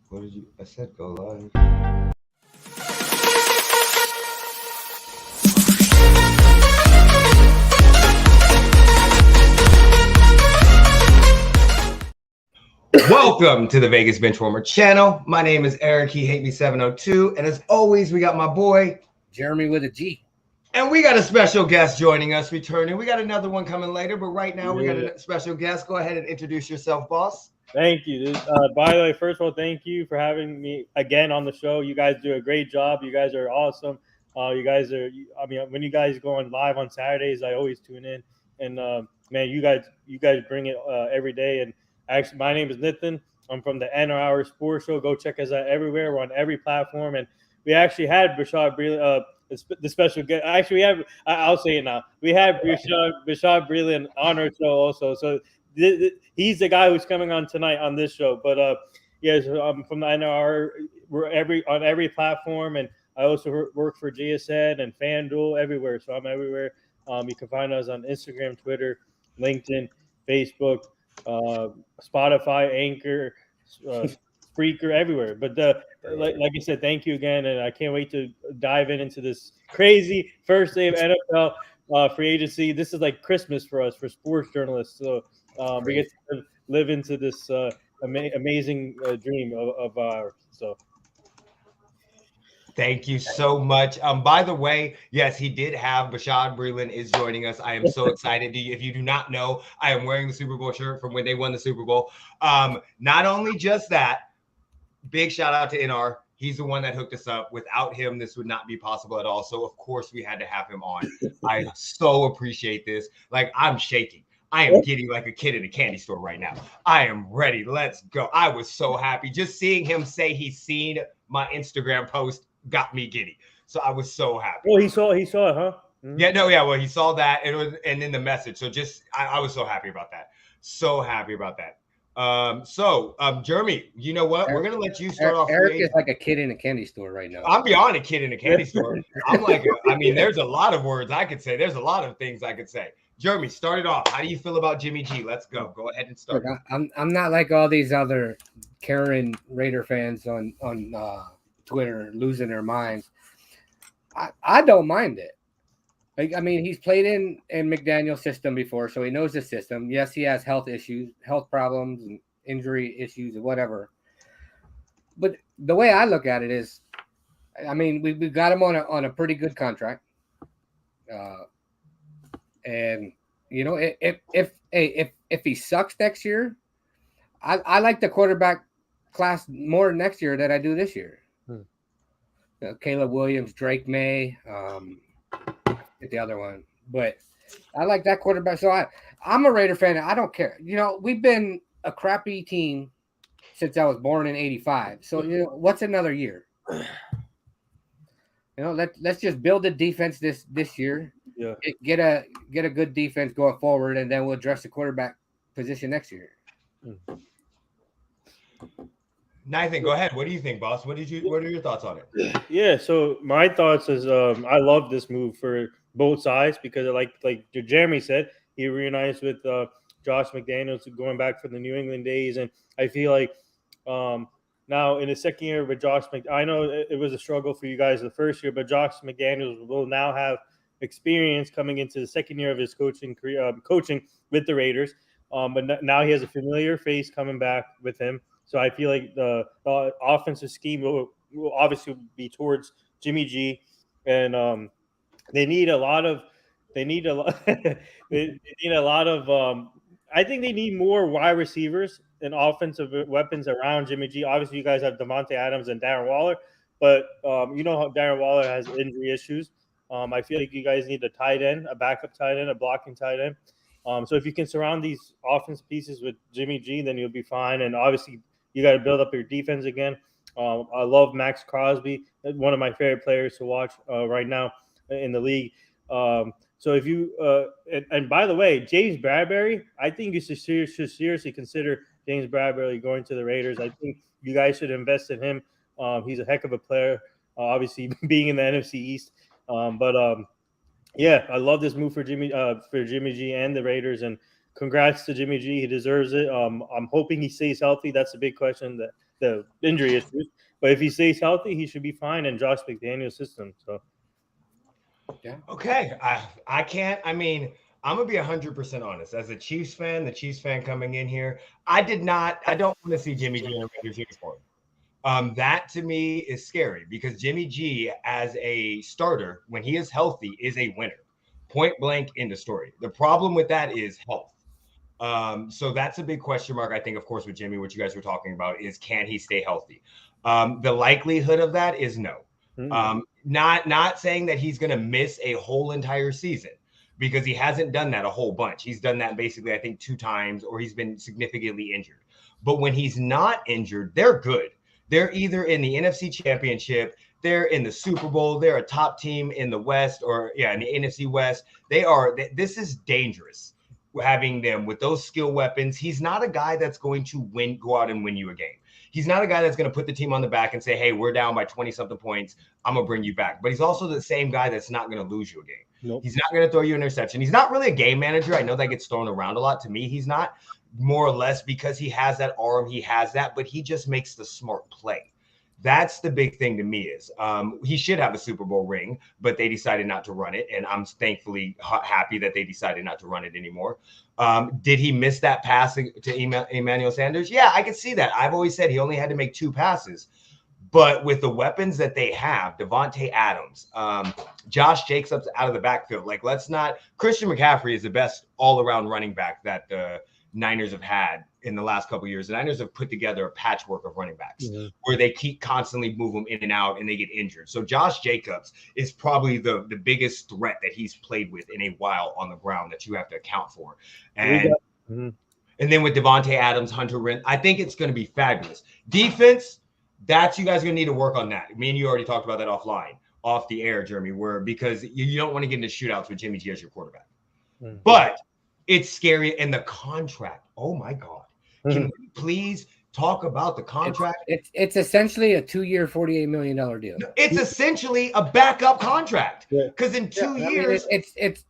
What did you? I said go live. Welcome to the Vegas Benchwarmer channel. My name is Eric. He hate me 702, and as always, we got my boy Jeremy with a G. And we got a special guest joining us, returning. We got another one coming later, but right now we got a special guest. Go ahead and introduce yourself, boss. Thank you. By the way, first of all, thank you for having me again on the show. You guys do a great job. You guys are awesome. You guys are. I mean, when you guys go on live on Saturdays, I always tune in. And man, you guys bring it every day. And actually, my name is Nathan. I'm from the NR Sports Show. Go check us out everywhere. We're on every platform. And we actually had Bashuad Breeland, the special guest. Actually, we have. I'll say it now. We had Bashuad Breeland on our show also. So. He's the guy who's coming on tonight on this show. But yes, I'm from the NR. We're on every platform, and I also work for GSN and FanDuel everywhere. So I'm everywhere. You can find us on Instagram, Twitter, LinkedIn, Facebook, Spotify, Anchor, Spreaker, everywhere. But like I said, thank you again, and I can't wait to dive into this crazy first day of NFL free agency. This is like Christmas for us, for sports journalists. So. We get to live into this amazing dream of ours. So, thank you so much. By the way, yes, he did have Bashuad Breeland is joining us. I am so excited. If you do not know, I am wearing the Super Bowl shirt from when they won the Super Bowl. Not only just that, big shout out to NR. He's the one that hooked us up. Without him, this would not be possible at all. So, of course, we had to have him on. I so appreciate this. Like, I'm shaking. I am giddy like a kid in a candy store right now. I am ready. Let's go. I was so happy. Just seeing him say he's seen my Instagram post got me giddy. So I was so happy. Well, he saw it, huh? Mm-hmm. Yeah. Well, he saw that and then the message. So I was so happy about that. So happy about that. Jeremy, you know what? We're gonna let you start off. Eric is like a kid in a candy store right now. I'm beyond a kid in a candy store. I'm like, there's a lot of words I could say. There's a lot of things I could say. Jeremy, start it off. How do you feel about Jimmy G? Let's go. Go ahead and start. Look, I'm not like all these other Karen Raider fans on Twitter losing their minds. I don't mind it. Like, he's played in McDaniel's system before, so he knows the system. Yes, he has health problems, and injury issues, and whatever. But the way I look at it is, we got him on a pretty good contract. And if he sucks next year, I like the quarterback class more next year than I do this year. Caleb Williams, Drake May, get the other one, but I like that quarterback. So I'm a Raider fan. I don't care. We've been a crappy team since I was born in '85. So what's another year? Let's just build a defense this year. Yeah. Get a good defense going forward, and then we'll address the quarterback position next year. Nathan, go ahead. What do you think, boss? What are your thoughts on it? Yeah. So my thoughts is I love this move for both sides because like Jeremy said, he reunites with Josh McDaniels going back for the New England days, and I feel like now in the second year with Josh I know it was a struggle for you guys the first year, but Josh McDaniels will now have experience coming into the second year of his coaching career, coaching with the Raiders. But now he has a familiar face coming back with him. So I feel like the offensive scheme will obviously be towards Jimmy G, and they need a lot of. I think they need more wide receivers and offensive weapons around Jimmy G. Obviously, you guys have Devontae Adams and Darren Waller, but you know how Darren Waller has injury issues. I feel like you guys need a tight end, a backup tight end, a blocking tight end. So if you can surround these offense pieces with Jimmy G, then you'll be fine. And obviously, you got to build up your defense again. I love Max Crosby, one of my favorite players to watch right now in the league. So if you and by the way, James Bradbury, I think you should seriously consider James Bradbury going to the Raiders. I think you guys should invest in him. He's a heck of a player, obviously being in the NFC East. Yeah, I love this move for Jimmy G and the Raiders, and congrats to Jimmy G. He deserves it. I'm hoping he stays healthy. That's a big question that the injury issues. But if he stays healthy, he should be fine in Josh McDaniel's system. So, yeah. Okay. I can't. I mean, I'm gonna be 100% honest. As a Chiefs fan, the Chiefs fan coming in here, I don't want to see Jimmy G in a Raiders uniform. That to me is scary because Jimmy G as a starter, when he is healthy, is a winner. Point blank in the story. The problem with that is health. So that's a big question mark. I think, of course, with Jimmy, what you guys were talking about is, can he stay healthy? The likelihood of that is no. Not saying that he's going to miss a whole entire season, because he hasn't done that a whole bunch. He's done that basically, I think, 2 times, or he's been significantly injured. But when he's not injured, they're good. They're either in the NFC Championship, they're in the Super Bowl, they're a top team in the West, or in the NFC West. This is dangerous, having them with those skill weapons. He's not a guy that's going to go out and win you a game. He's not a guy that's going to put the team on the back and say, hey, we're down by 20-something points, I'm going to bring you back. But he's also the same guy that's not going to lose you a game. Nope. He's not going to throw you an interception. He's not really a game manager. I know that gets thrown around a lot. To me, he's not, more or less because he has that arm. He has that, but he just makes the smart play. That's the big thing to me is he should have a Super Bowl ring, but they decided not to run it. And I'm thankfully happy that they decided not to run it anymore. Did he miss that pass to Emmanuel Sanders? Yeah, I could see that. I've always said he only had to make 2 passes. But with the weapons that they have, Devontae Adams, Josh Jacobs out of the backfield, Christian McCaffrey is the best all-around running back that the Niners have had in the last couple of years. The Niners have put together a patchwork of running backs where they keep constantly move them in and out and they get injured. So Josh Jacobs is probably the biggest threat that he's played with in a while on the ground that you have to account for. And then with Devontae Adams, Hunter Renfrow, I think it's going to be fabulous. Defense, you guys are going to need to work on that. Me and you already talked about that off the air, Jeremy, because you don't want to get into shootouts with Jimmy G as your quarterback. But it's scary. And the contract, oh my God. Can we please talk about the contract? It's essentially a 2-year, $48 million deal. It's essentially a backup contract because in 2 years, it's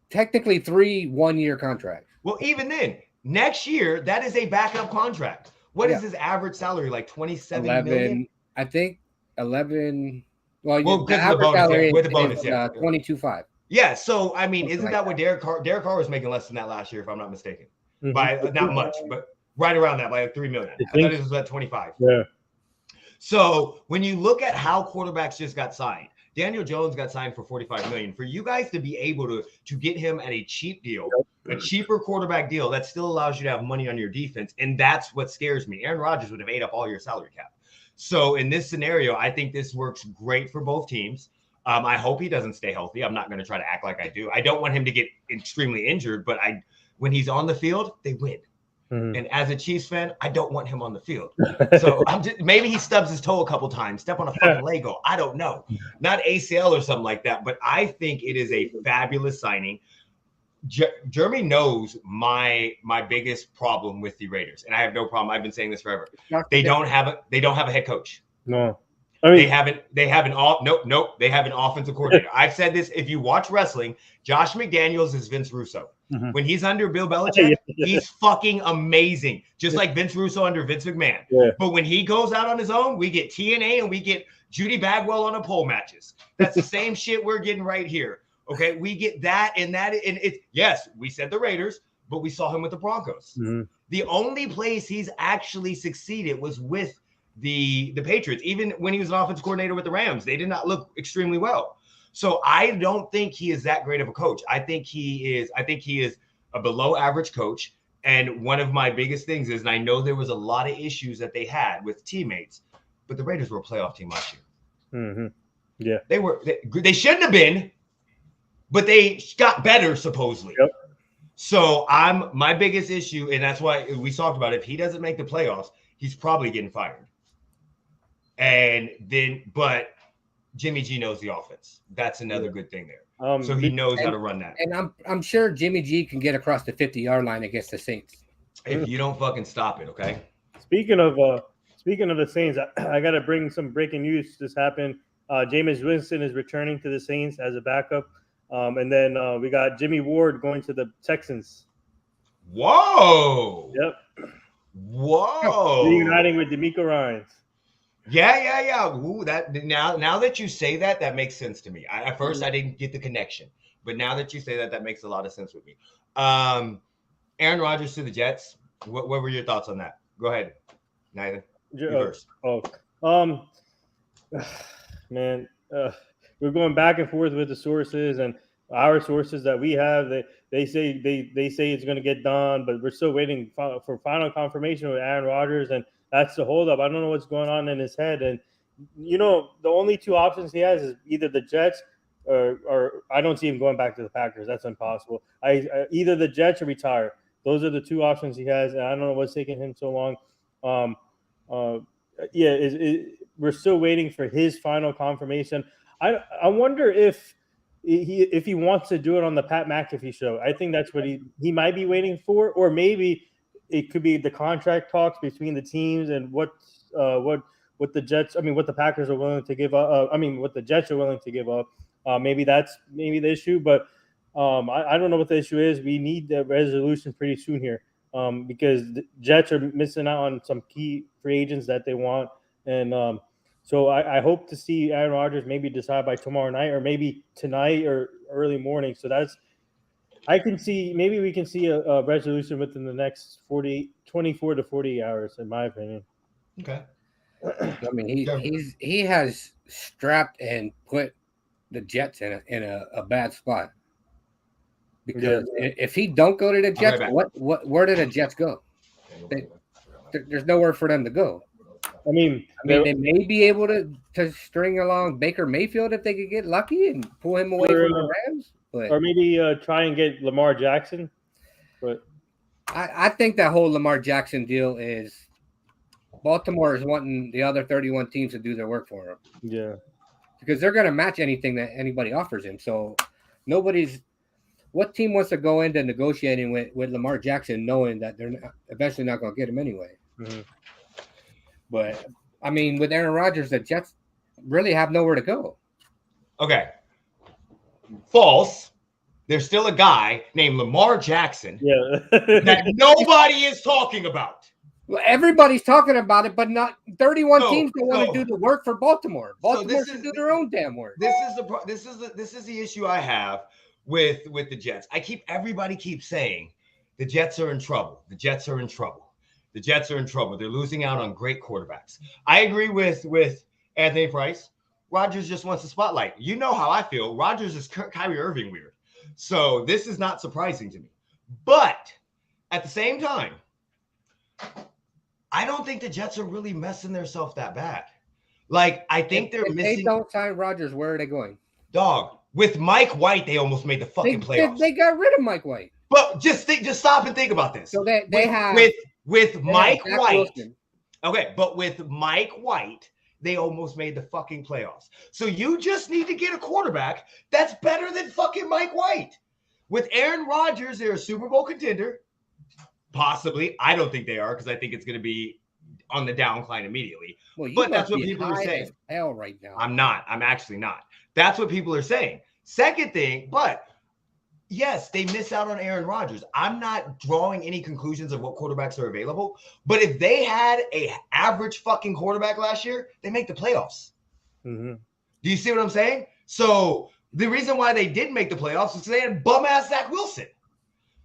technically 3 1-year contracts. Well, even then, next year, that is a backup contract. What is his average salary? Like 27 million? I think 11. Well, the average salary with the bonus, 22.5. Yeah. So, I mean, isn't that what Derek Carr was making less than that last year, if I'm not mistaken? By not much, but right around that, by like 3 million. I thought it was at 25. Yeah. So when you look at how quarterbacks just got signed, Daniel Jones got signed for $45 million. For you guys to be able to get him at a cheap deal, a cheaper quarterback deal, that still allows you to have money on your defense. And that's what scares me. Aaron Rodgers would have ate up all your salary cap. So in this scenario, I think this works great for both teams. I hope he doesn't stay healthy. I'm not going to try to act like I do. I don't want him to get extremely injured, but when he's on the field, they win. And as a Chiefs fan, I don't want him on the field. So maybe he stubs his toe a couple times, step on a fucking Lego. I don't know. Not ACL or something like that. But I think it is a fabulous signing. Jeremy knows my biggest problem with the Raiders, and I have no problem. I've been saying this forever. They don't have a head coach. No. I mean, they have an offensive coordinator. I've said this. If you watch wrestling, Josh McDaniels is Vince Russo. When he's under Bill Belichick, he's fucking amazing. Just like Vince Russo under Vince McMahon. Yeah. But when he goes out on his own, we get TNA and we get Judy Bagwell on a pole matches. That's the same shit we're getting right here. Okay, we get that and it's yes, we said the Raiders, but we saw him with the Broncos. The only place he's actually succeeded was with the Patriots. Even when he was an offensive coordinator with the Rams, they did not look extremely well. So I don't think he is that great of a coach. I think he is a below average coach. And one of my biggest things is, and I know there was a lot of issues that they had with teammates, but the Raiders were a playoff team last year. Yeah, they shouldn't have been, but they got better supposedly. Yep. So my biggest issue, and that's why we talked about it, if he doesn't make the playoffs, he's probably getting fired. But Jimmy G knows the offense. That's another good thing there. So he knows how to run that. And I'm sure Jimmy G can get across the 50-yard line against the Saints. If you don't fucking stop it, okay? Speaking of the Saints, I got to bring some breaking news. This happened. Jameis Winston is returning to the Saints as a backup. And then we got Jimmy Ward going to the Texans. Whoa. Yep. Whoa. Reuniting with D'Amico Ryans. Yeah. Ooh, that now that you say that, that makes sense to me. At first I didn't get the connection, but now that you say that, that makes a lot of sense with me. Aaron Rodgers to the Jets. What were your thoughts on that? Go ahead, Nathan. You first. Man, we're going back and forth with the sources, and our sources that we have. They say it's going to get done, but we're still waiting for final confirmation with Aaron Rodgers, and that's the holdup. I don't know what's going on in his head, and the only two options he has is either the Jets or I don't see him going back to the Packers. That's impossible. Either the Jets or retire. Those are the two options he has, and I don't know what's taking him so long. We're still waiting for his final confirmation. I wonder if he wants to do it on the Pat McAfee show. I think that's what he might be waiting for, or maybe it could be the contract talks between the teams and what the Jets. I mean, what the Packers are willing to give up. What the Jets are willing to give up. Maybe that's the issue, but I don't know what the issue is. We need the resolution pretty soon here, because the Jets are missing out on some key free agents that they want, and so I hope to see Aaron Rodgers maybe decide by tomorrow night, or maybe tonight or early morning. So maybe we can see a resolution within the next 24 to 48 hours, in my opinion. Okay. I mean, he has strapped and put the Jets in a bad spot, because if he don't go to the Jets, where did the Jets go? There's nowhere for them to go. I mean, they may be able to string along Baker Mayfield if they could get lucky and pull him away from the Rams, or maybe try and get Lamar Jackson. But I think that whole Lamar Jackson deal is Baltimore is wanting the other 31 teams to do their work for him. Yeah, because they're going to match anything that anybody offers him. So what team wants to go into negotiating with Lamar Jackson knowing that they're eventually not going to get him anyway? Mm-hmm. But, I mean, with Aaron Rodgers, the Jets really have nowhere to go. Okay. False. There's still a guy named Lamar Jackson that nobody is talking about. Well, everybody's talking about it, but not 31 teams don't want to do the work for Baltimore. Baltimore should do their own damn work. This is the issue I have with the Jets. Everybody keeps saying the Jets are in trouble. The Jets are in trouble. The Jets are in trouble. They're losing out on great quarterbacks. I agree with Anthony Price. Rodgers just wants the spotlight. You know how I feel. Rodgers is Kyrie Irving weird. So this is not surprising to me. But at the same time, I don't think the Jets are really messing themselves that bad. Like, I think they're missing. If they don't sign Rodgers, where are they going? Dog, with Mike White, they almost made the fucking playoffs. They got rid of Mike White. But just stop and think about this. So they have with Mike White. Wilson. Okay, but with Mike White, they almost made the fucking playoffs. So you just need to get a quarterback that's better than fucking Mike White. With Aaron Rodgers, they're a Super Bowl contender. Possibly. I don't think they are, because I think it's going to be on the downcline immediately. But that's what people are saying. Hell right now. I'm not. I'm actually not. That's what people are saying. Second thing, but yes, they miss out on Aaron Rodgers. I'm not drawing any conclusions of what quarterbacks are available. But if they had an average fucking quarterback last year, they make the playoffs. Mm-hmm. Do you see what I'm saying? So the reason why they didn't make the playoffs is they had bum-ass Zach Wilson.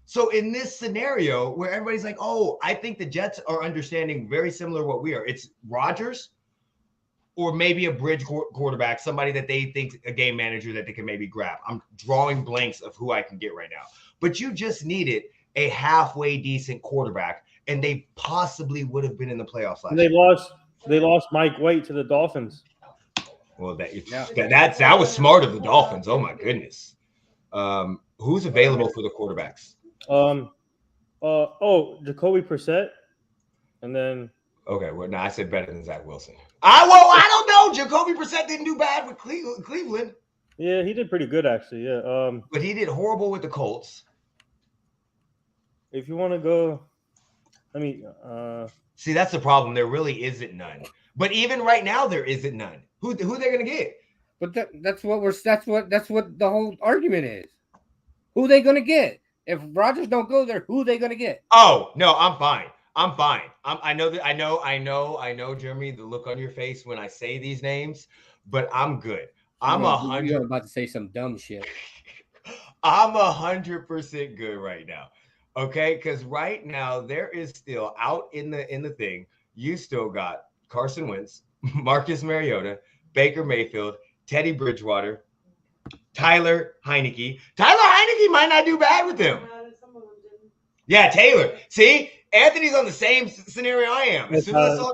So in this scenario where everybody's like, oh, I think the Jets are understanding very similar to what we are. It's Rodgers or maybe a bridge quarterback, somebody that they think a game manager that they can maybe grab. I'm drawing blanks of who I can get right now. But you just needed a halfway decent quarterback, and they possibly would have been in the playoffs last year. They lost Mike White to the Dolphins. Well, that was smart of the Dolphins. Oh, my goodness. Who's available for the quarterbacks? Jacoby Brissett, and then okay. Well, no, I said better than Zach Wilson. I don't know. Jacoby Brissett didn't do bad with Cleveland. Yeah, he did pretty good actually. Yeah. But he did horrible with the Colts. If you want to go, see, that's the problem. There really isn't none. But even right now, there isn't none. Who they're gonna get? But that's what the whole argument is. Who they gonna get? If Rodgers don't go there, who are they going to get? Oh, no, I'm fine. I'm fine. I know, Jeremy, the look on your face when I say these names, but I'm good. I'm You're about to say some dumb shit. I'm 100% good right now. Okay, because right now there is still out in the thing. You still got Carson Wentz, Marcus Mariota, Baker Mayfield, Teddy Bridgewater, Tyler Heineke. Tyler Heineke might not do bad with them. Yeah, Taylor. See, Anthony's on the same scenario I am. As soon as I saw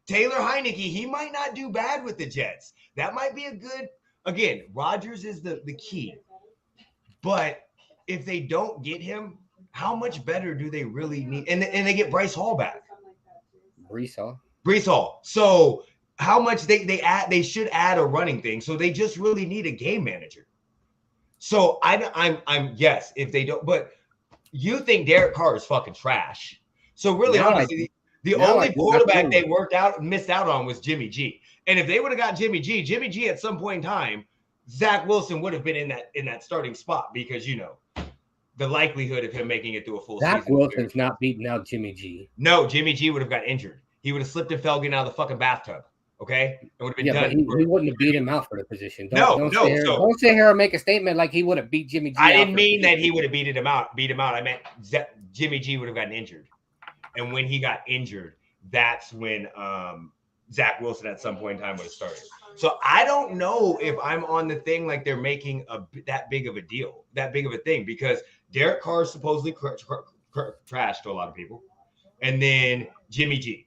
Taylor Heineke, he might not do bad with the Jets. That might be a good. Again, Rodgers is the key. But if they don't get him, how much better do they really need? And they get Bryce Hall back. Breece Hall. So how much they add? They should add a running thing. So they just really need a game manager. So I'm yes. If they don't, but you think Derek Carr is fucking trash. So really, honestly, the only quarterback they missed out on was Jimmy G. And if they would have got Jimmy G at some point in time, Zach Wilson would have been in that starting spot because the likelihood of him making it through a full season. Zach Wilson's not beating out Jimmy G. No, Jimmy G would have got injured. He would have slipped and fell getting out of the fucking bathtub. Okay, it would have been done. But he wouldn't have beat him out for the position. Don't sit here and make a statement like he would have beat Jimmy G. I didn't mean that he would have beat him out. I meant Jimmy G would have gotten injured, and when he got injured, that's when Zach Wilson at some point in time would have started. So I don't know if I'm on the thing like they're making that big of a deal, that big of a thing, because Derek Carr supposedly trashed to a lot of people, and then Jimmy G.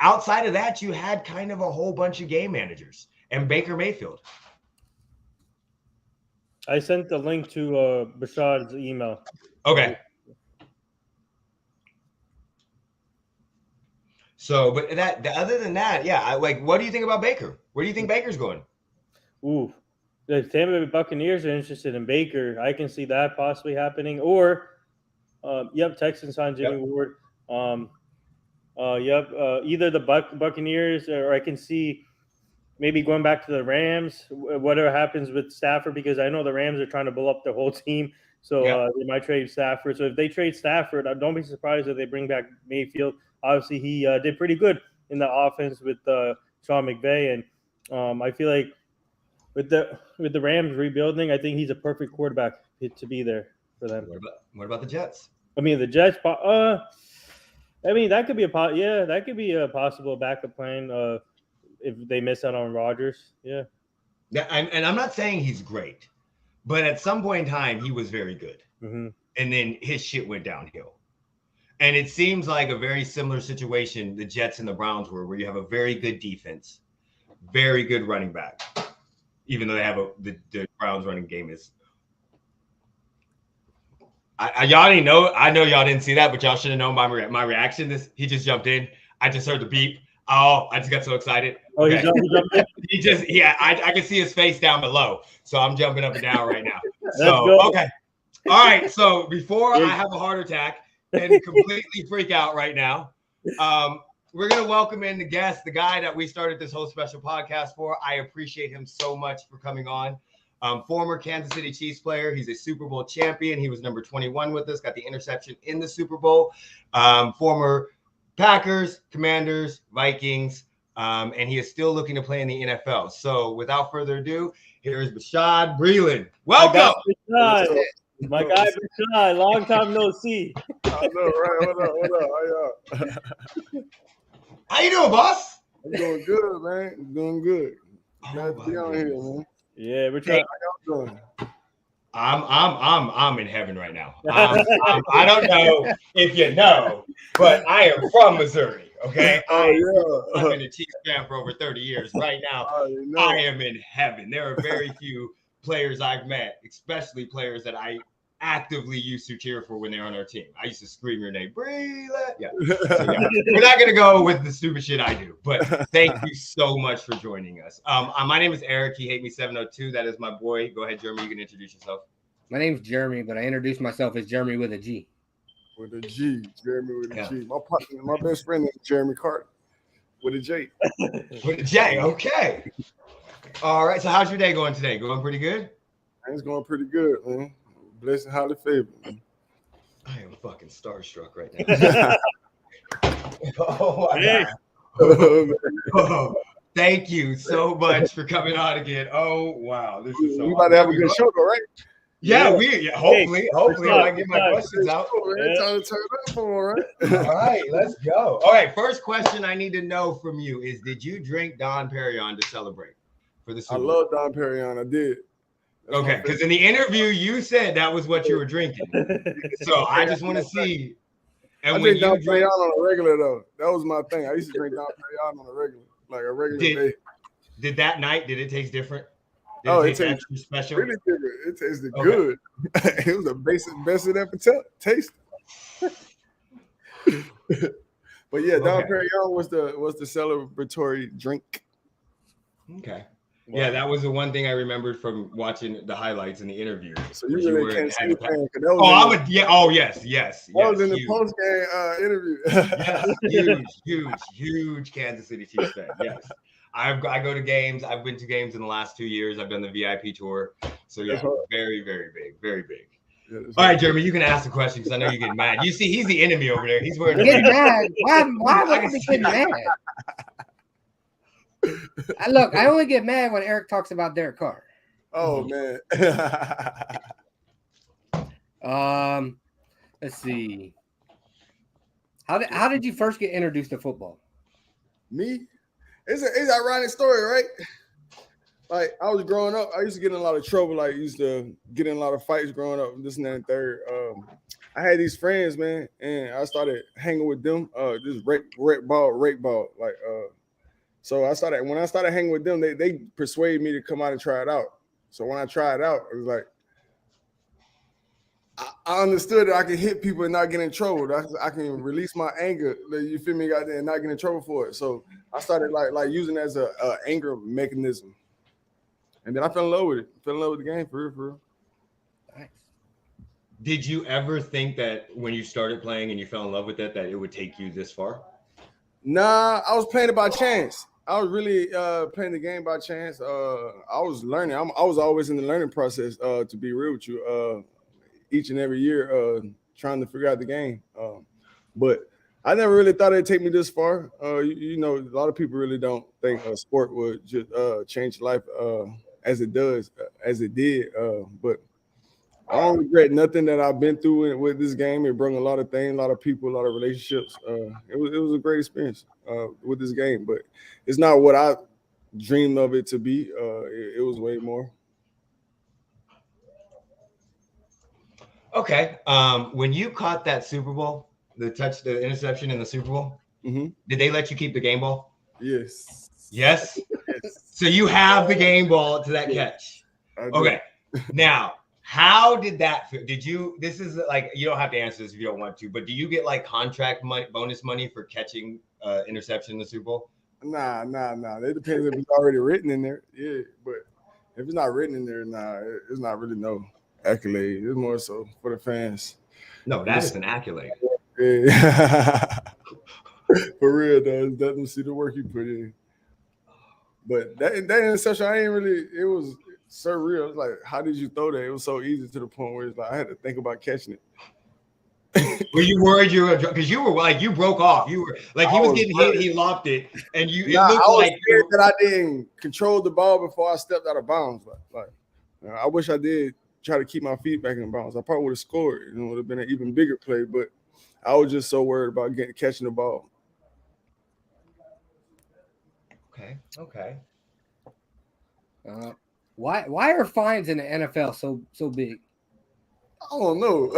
Outside of that, you had kind of a whole bunch of game managers and Baker Mayfield. I sent the link to Bashuad's email. Okay. So, but other than that, yeah, what do you think about Baker? Where do you think Baker's going? Ooh, the Tampa Bay Buccaneers are interested in Baker. I can see that possibly happening. Or, Texans signed Jimmy Ward. Either the Buccaneers, or I can see maybe going back to the Rams, whatever happens with Stafford, because I know the Rams are trying to blow up their whole team. So they might trade Stafford. So if they trade Stafford, don't be surprised if they bring back Mayfield. Obviously, he did pretty good in the offense with Sean McVay. And I feel like with the Rams rebuilding, I think he's a perfect quarterback to be there for them. What about the Jets? I mean, the Jets that could be a possible backup plan if they miss out on Rodgers. Yeah. And I'm not saying he's great, but at some point in time, he was very good. Mm-hmm. And then his shit went downhill. And it seems like a very similar situation the Jets and the Browns were, where you have a very good defense, very good running back, even though they have the Browns running game is. Y'all didn't know. I know y'all didn't see that, but y'all should have known my reaction. He just jumped in. I just heard the beep. Oh, I just got so excited. Oh, okay. He jumped in? I can see his face down below. So I'm jumping up and down right now. So, okay. All right. So before I have a heart attack and completely freak out right now, we're going to welcome in the guest, the guy that we started this whole special podcast for. I appreciate him so much for coming on. Former Kansas City Chiefs player. He's a Super Bowl champion. He was number 21 with us, got the interception in the Super Bowl. Former Packers, Commanders, Vikings, and he is still looking to play in the NFL. So without further ado, here is Bashuad Breeland. Welcome. My guy Bashuad, long time no see. I know, right? What up? How you doing, boss? I'm doing good, man. I'm doing good. Glad to be on here, man. Yeah, we're trying. How y'all doing? I'm in heaven right now. I don't know if you know, but I am from Missouri. Okay, I've been a Chiefs fan for over 30 years. Right now, I am in heaven. There are very few players I've met, especially players that I actively used to cheer for when they're on our team. I used to scream your name, Breeland. Yeah. So, we're not gonna go with the stupid shit I do, but thank you so much for joining us. My name is Eric. He hate me 702. That is my boy. Go ahead, Jeremy. You can introduce yourself. My name's Jeremy, but I introduce myself as Jeremy with a G. With a G, Jeremy with a G. My best friend is Jeremy Carter with a J. With a J. Okay. All right. So how's your day going today? Going pretty good? It's going pretty good, man. Blessed and highly favored. I am fucking starstruck right now. Oh my Hey. God. Oh, thank you so much for coming on again. Oh wow, this is so. We about to have a good show, though, right? Yeah, hopefully Bashuad, I get my questions out. Man, time to turn it up for him, right? All right, let's go. All right, first question I need to know from you is: did you drink Dom Perignon to celebrate for the I Super Bowl? love Dom Perignon. I did. That's Okay, because in the interview you said that was what you were drinking. So I just want to see. And I when drink Dom you drink, Perignon on a regular though. That was my thing. I used to drink Dom Perignon on a regular, like a regular day. did that night? Did it taste different? Did Oh, it it taste extra special? Really different. It tasted Okay. good. It was the best it ever tasted. But yeah, Dom Perignon was the celebratory drink. Okay. Wow. Yeah, that was the one thing I remembered from watching the highlights in the interview. So you really can't see the fan. Yes. That was in the post game interview. Yes, huge Kansas City Chiefs fan. Yes, I go to games. I've been to games in the last 2 years. I've done the VIP tour. So yeah, very big. Yeah, all right, Jeremy, you can ask the question because I know you're getting mad. You see, he's the enemy over there. He's wearing. Get mad? Why would I be getting mad? Look, I only get mad when Eric talks about Derek Carr. Oh man. Let's see. How did you first get introduced to football? Me? It's an ironic story, right? Like I was growing up, I used to get in a lot of trouble. Like used to get in a lot of fights growing up, this and that and third. I had these friends, man, and I started hanging with them. Just rake ball. Like so when I started hanging with them, they persuaded me to come out and try it out. So when I tried it out, it was like I understood that I could hit people and not get in trouble. I can release my anger. You feel me? Out there and not get in trouble for it. So I started like using it as a anger mechanism, and then I fell in love with it. Fell in love with the game for real. Nice. Did you ever think that when you started playing and you fell in love with it, that it would take you this far? Nah, I was playing it by chance. I was really playing the game by chance. I was learning. I was always in the learning process. To be real with you, each and every year, trying to figure out the game. But I never really thought it'd take me this far. You know, a lot of people really don't think a sport would just change life as it did. But I don't regret nothing that I've been through with this game. It brought a lot of things, a lot of people, a lot of relationships. It was a great experience with this game, but it's not what I dreamed of it to be. It was way more. Okay. When you caught that Super Bowl, the interception in the Super Bowl, did they let you keep the game ball? Yes. Yes. So you have the game ball to that catch. Okay. Now, how did that feel? This is like, you don't have to answer this if you don't want to, but do you get like contract money, bonus money for catching interception in the Super Bowl? Nah. It depends if it's already written in there. Yeah, but if it's not written in there, it's not really no accolade. It's more so for the fans. No, that is an accolade. Yeah. For real, though. It's nothing to see the work you put in. But that interception, it was surreal. It was like, how did you throw that? It was so easy to the point where it's like I had to think about catching it. Were you worried because you were like, you broke off. You were like, he was getting hit, he lopped it, and it looked I was like scared that I didn't control the ball before I stepped out of bounds. Like I wish I did try to keep my feet back in bounds. I probably would have scored. It would have been an even bigger play, but I was just so worried about catching the ball. Okay. Why are fines in the NFL so big? I don't know.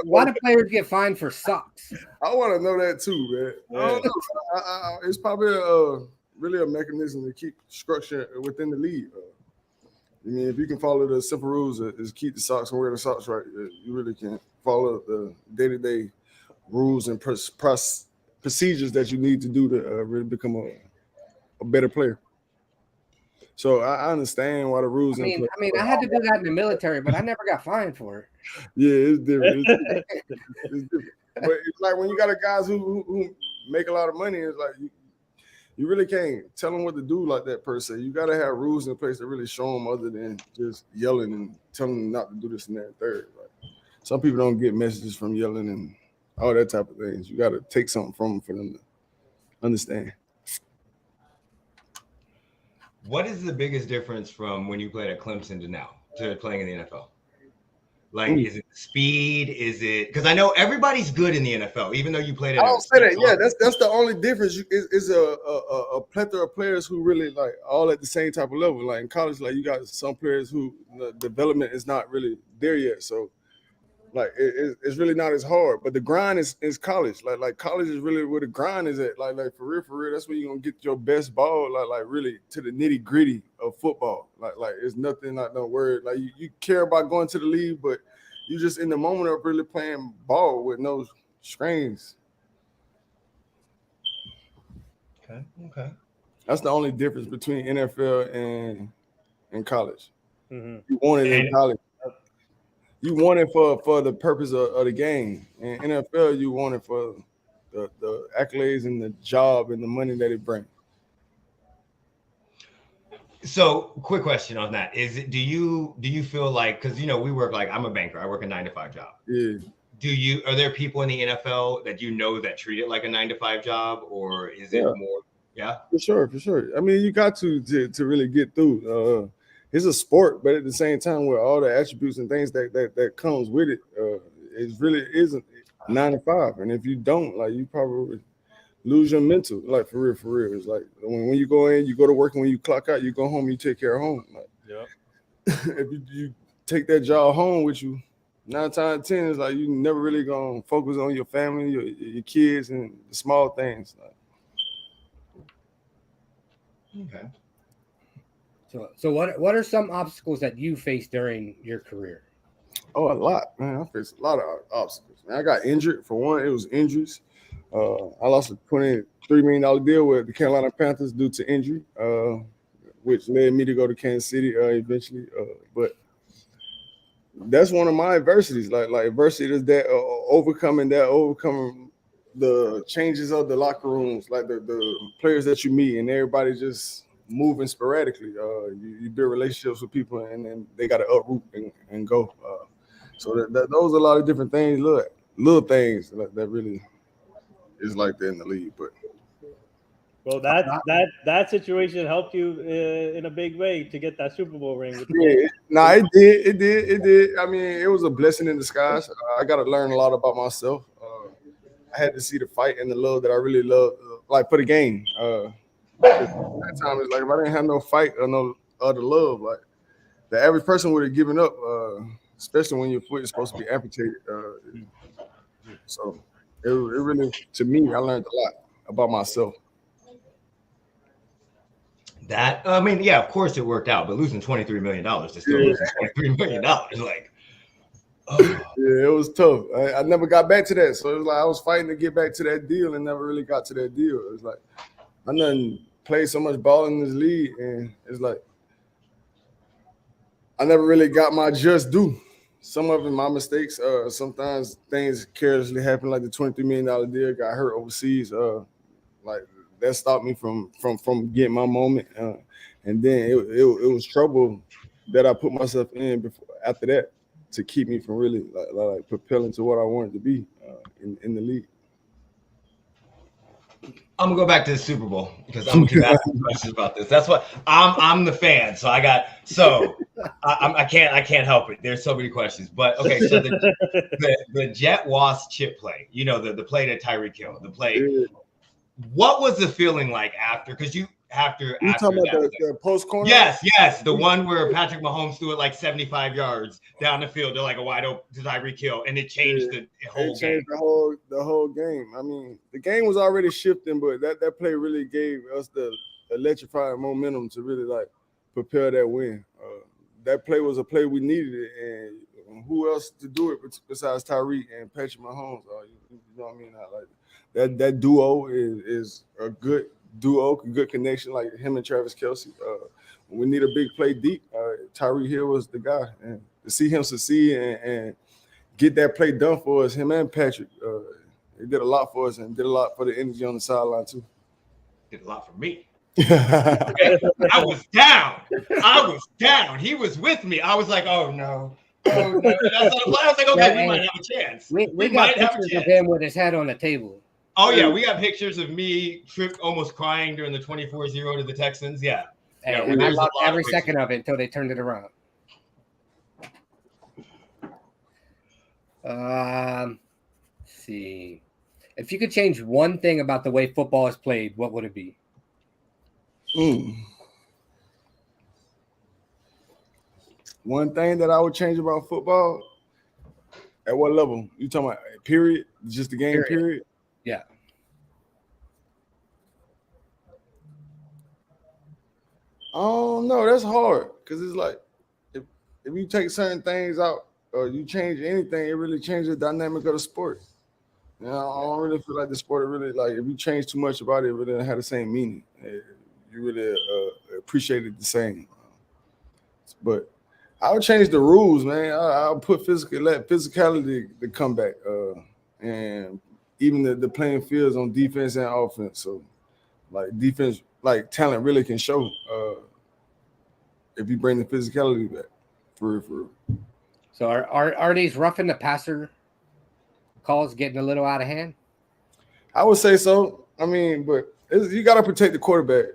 Why do players get fined for socks? I want to know that too, man. Yeah. I don't know. It's probably really a mechanism to keep structure within the league. I mean, if you can follow the simple rules, is keep the socks and wear the socks right. You really can follow the day-to-day rules and procedures that you need to do to really become a better player. So I understand why the rules. I mean, I had to do that in the military, but I never got fined for it. Yeah, it's different. It's different. But it's like when you got guys who make a lot of money, it's like you really can't tell them what to do like that per se. You got to have rules in place that really show them other than just yelling and telling them not to do this and that and third. Like, some people don't get messages from yelling and all that type of things. You got to take something from them for them to understand. What is the biggest difference from when you played at Clemson to now to playing in the NFL? Like, is it speed? Is it because I know everybody's good in the NFL, even though you played at. I don't say that. Yeah, that's the only difference. Is a plethora of players who really like all at the same type of level. Like in college, like you got some players who the development is not really there yet. So, like it's really not as hard. But the grind is college. Like college is really where the grind is at. Like for real. That's where you're gonna get your best ball. Like really to the nitty gritty of football. Like it's nothing like no word. Like you care about going to the league, but you just in the moment of really playing ball with no strains. Okay. That's the only difference between NFL and college. Mm-hmm. You want it in college. You want it for the purpose of the game. In NFL, you want it for the accolades and the job and the money that it brings. So, quick question on that: do you feel like, because we work, like I'm a banker, I work a 9-to-5 job. Yeah. Are there people in the NFL that that treat it like a 9-to-5 job, or is it more? Yeah, for sure. I mean, you got to really get through. It's a sport, but at the same time, with all the attributes and things that comes with it, it really isn't 9-to-5. And if you don't, like, you probably lose your mental. Like for real. It's like when you go in, you go to work, and when you clock out, you go home, you take care of home. Like, if you take that job home with you, 9 times out of 10 is like you never really gonna focus on your family, your kids, and the small things. Like, okay. So what are some obstacles that you faced during your career? Oh, a lot, man. I faced a lot of obstacles. Man, I got injured. For one, it was injuries. I lost a $23 million deal with the Carolina Panthers due to injury, which led me to go to Kansas City eventually. But that's one of my adversities. Like adversity is that overcoming the changes of the locker rooms, like the players that you meet, and everybody just moving sporadically. You build relationships with people, and then they got to uproot and go. So those are a lot of different things, little things that really is like that in the league. But well, that situation helped you in a big way to get that Super Bowl ring. It did. I mean, it was a blessing in disguise. I got to learn a lot about myself. I had to see the fight and the love that I really love, like for the game. That time is like if I didn't have no fight or no other love, like the average person would have given up, especially when your foot is supposed to be amputated. So it really, to me, I learned a lot about myself. Of course it worked out, but losing $23 million to still losing $23 million, like, yeah, it was tough. I never got back to that, so it was like I was fighting to get back to that deal and never really got to that deal. It was like I done played so much ball in this league, and it's like I never really got my just due. Some of it my mistakes. Sometimes things carelessly happen, like the $23 million deal. Got hurt overseas. Like that stopped me from getting my moment. And then it was trouble that I put myself in after that to keep me from really like propelling to what I wanted to be in the league. I'm gonna go back to the Super Bowl because I'm gonna keep asking questions about this. That's what I'm the fan, so I can't help it. There's so many questions, but okay. So the Jet Wasp chip play, the play to Tyreek Hill, the play. Yeah. What was the feeling like after? Because you talking about the post corner? Yes, the one where Patrick Mahomes threw it like 75 yards down the field to like a wide open to Tyreek Hill, and it changed the whole game. The whole game. I mean, the game was already shifting, but that play really gave us the electrifying momentum to really like prepare that win. That play was a play we needed, and who else to do it besides Tyreek and Patrick Mahomes? You know what I mean? That duo is a good duo, good connection, like him and Travis Kelce. When we need a big play deep, Tyreek Hill was the guy. And to see him succeed and get that play done for us, him and Patrick, he did a lot for us and did a lot for the energy on the sideline too. Did a lot for me. I was down. He was with me. I was like, oh no. Oh, no, that's not a play. I was like, okay, we might have a chance. We got might have a pictures chance. of him with his head on the table. Oh, yeah, we got pictures of me almost crying during the 24-0 to the Texans. Yeah. Yeah, and I loved every second of it until they turned it around. Let's see. If you could change one thing about the way football is played, what would it be? One thing that I would change about football, at what level? You talking about period? Just the game period? Yeah. Oh no, that's hard because it's like if you take certain things out or you change anything, it really changes the dynamic of the sport. You know, I don't really feel like the sport really like if you change too much about it, it really doesn't have the same meaning. You really appreciate it the same. But I would change the rules, man. I'll put physicality to come back, and even the playing fields on defense and offense. So, like defense, like talent really can show if you bring the physicality back. For real. So are these roughing the passer calls getting a little out of hand? I would say so. I mean, but you got to protect the quarterback.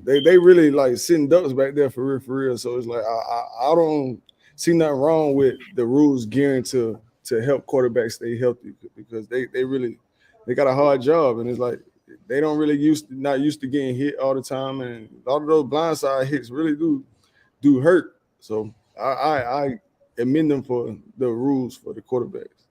They really like sitting ducks back there for real. So it's like I don't see nothing wrong with the rules gearing to help quarterbacks stay healthy because they got a hard job and it's like they don't really not used to getting hit all the time and a lot of those blindside hits really do hurt. So I amend them for the rules for the quarterbacks.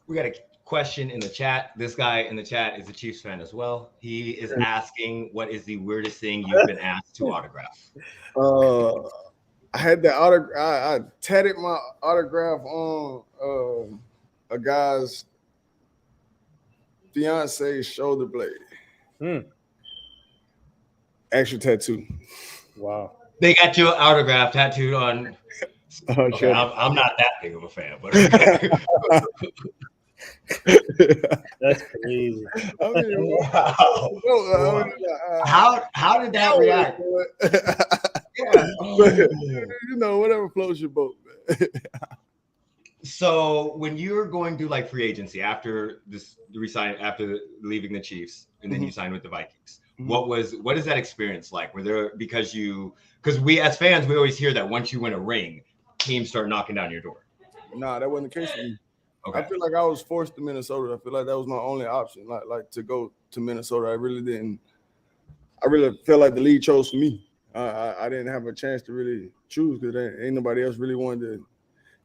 We got a question in the chat. This guy in the chat is a Chiefs fan as well. He is asking, what is the weirdest thing you've been asked to autograph? I had the autograph. I tatted my autograph on a guy's fiance's shoulder blade. Actual tattoo. Wow. They got your autograph tattooed on. Okay, I'm not that big of a fan, but that's crazy. I mean, wow. How did that react? You know, whatever floats your boat, man. So when you're going through like free agency after after leaving the Chiefs and then you signed with the Vikings, what is that experience like? Were there because we as fans we always hear that once you win a ring, teams start knocking down your door. Nah, that wasn't the case for me. Okay. I feel like I was forced to Minnesota. I feel like that was my only option, like to go to Minnesota. I really felt like the league chose for me. I didn't have a chance to really choose because ain't nobody else really wanted to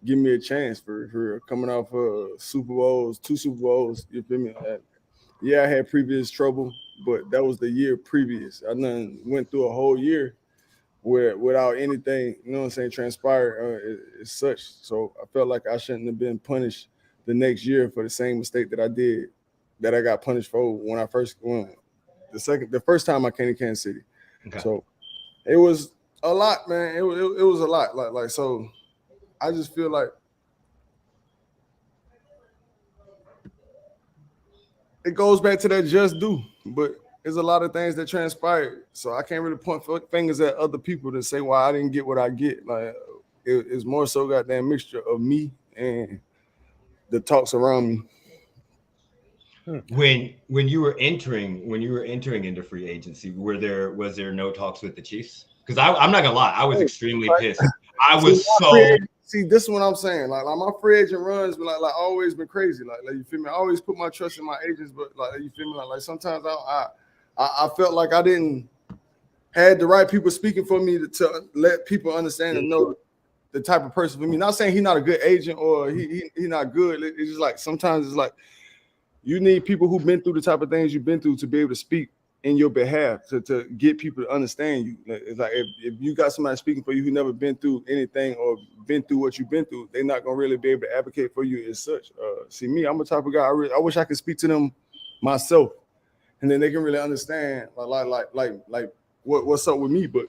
give me a chance for coming off Super Bowls, 2 Super Bowls. You feel me? Yeah, I had previous trouble, but that was the year previous. I done went through a whole year without anything, you know what I'm saying, transpired as such. So I felt like I shouldn't have been punished the next year for the same mistake that I did, that I got punished for when I first went. The first time I came to Kansas City. Okay. So it was a lot, man. It was a lot. Like so I just feel like it goes back to that just do, but there's a lot of things that transpired. So I can't really point fingers at other people to say why I didn't get what I get. Like it's more so goddamn mixture of me and the talks around me. When you were entering into free agency, was there no talks with the Chiefs? Because I'm not gonna lie, I was extremely pissed. I was see, this is what I'm saying. Like my free agent runs been like always been crazy. Like you feel me? I always put my trust in my agents, but like you feel me? Like sometimes I felt like I didn't had the right people speaking for me to let people understand and know the type of person for me. Not saying he's not a good agent or he not good. It's just like sometimes it's like you need people who've been through the type of things you've been through to be able to speak in your behalf to get people to understand you. It's like if you got somebody speaking for you who never been through anything or been through what you've been through, they're not gonna really be able to advocate for you as such. See me, I'm the type of guy I wish I could speak to them myself, and then they can really understand like what's up with me. But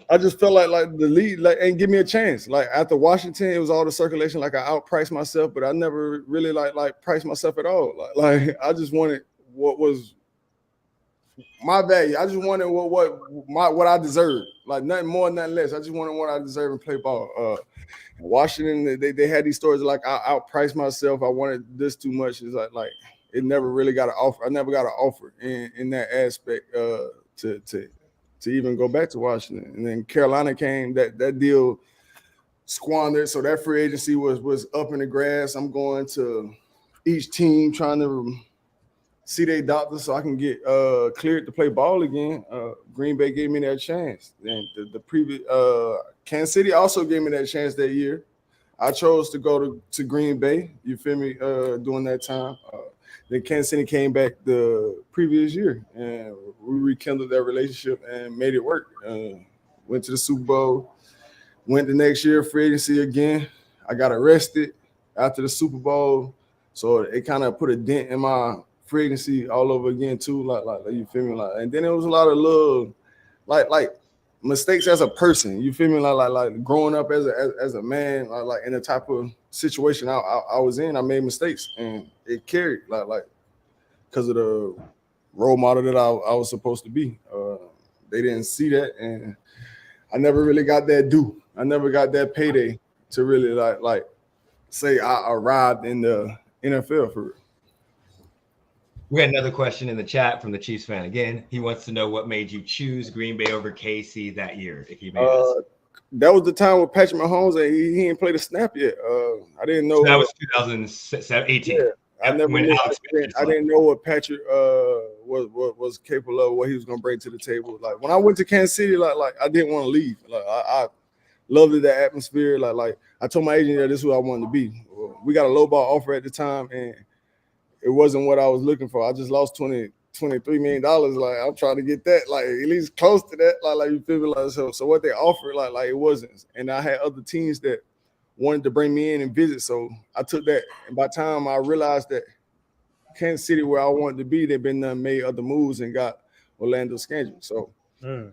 I just felt like the league ain't give me a chance. Like after Washington, it was all the circulation. Like I outpriced myself, but I never really like priced myself at all. Like I just wanted what was my value. I just wanted what I deserve. Like nothing more, nothing less. I just wanted what I deserve and play ball. Washington, they had these stories like I outpriced myself. I wanted this too much. It's like it never really got an offer. I never got an offer in that aspect to even go back to Washington. And then Carolina came. That deal squandered. So that free agency was up in the grass. I'm going to each team trying to see their doctor so I can get cleared to play ball again. Green Bay gave me that chance. And the previous Kansas City also gave me that chance that year. I chose to go to Green Bay, you feel me, during that time. Then Kansas City came back the previous year, and we rekindled that relationship and made it work. Went to the Super Bowl, went the next year, free agency again. I got arrested after the Super Bowl, so it kind of put a dent in my free agency all over again too. Like you feel me? And then it was a lot of little, like mistakes as a person. You feel me? Like growing up as a man, like in the type of situation I was in, I made mistakes and it carried like because of the role model that I was supposed to be. They didn't see that, and I never really got that due. I never got that payday to really like say I arrived in the NFL for real. We got another question in the chat from the Chiefs fan again. He wants to know what made you choose Green Bay over KC that year, if he may ask. That was the time with Patrick Mahomes, and he didn't play the snap yet. I didn't know. So that was 2018. Yeah, I didn't know what Patrick was capable of, what he was going to bring to the table. Like when I went to Kansas City, like I didn't want to leave. Like I loved that atmosphere. Like I told my agent that this is who I wanted to be. We got a low ball offer at the time, and it wasn't what I was looking for. I just lost $23 million. Like I'm trying to get that, like at least close to that. Like you feel me? Like so what they offered, like it wasn't. And I had other teams that wanted to bring me in and visit. So I took that. And by the time I realized that Kansas City, where I wanted to be, they've been made other moves and got Orlando scheduled. So don't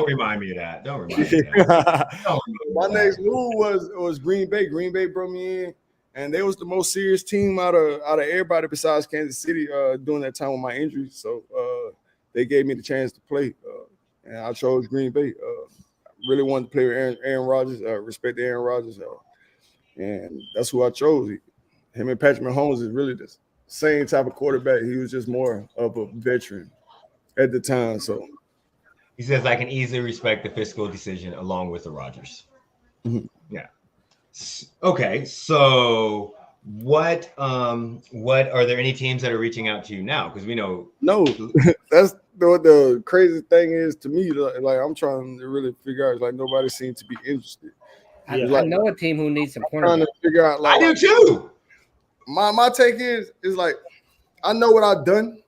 remind me of that. Don't remind me of that. My next move was Green Bay. Green Bay brought me in. And they was the most serious team out of everybody besides Kansas City during that time with my injury. So they gave me the chance to play, and I chose Green Bay. Really wanted to play with Aaron Rodgers. Respect Aaron Rodgers, and that's who I chose. Him and Patrick Mahomes is really the same type of quarterback. He was just more of a veteran at the time. So he says I can easily respect the fiscal decision along with the Rodgers. Mm-hmm. Yeah. Okay, so what are there any teams that are reaching out to you now? Because we know that's what the crazy thing is to me. Like I'm trying to really figure out. Like nobody seems to be interested. I know a team who needs some cornerback. Trying to figure out. Like, I do too. My take is like I know what I've done.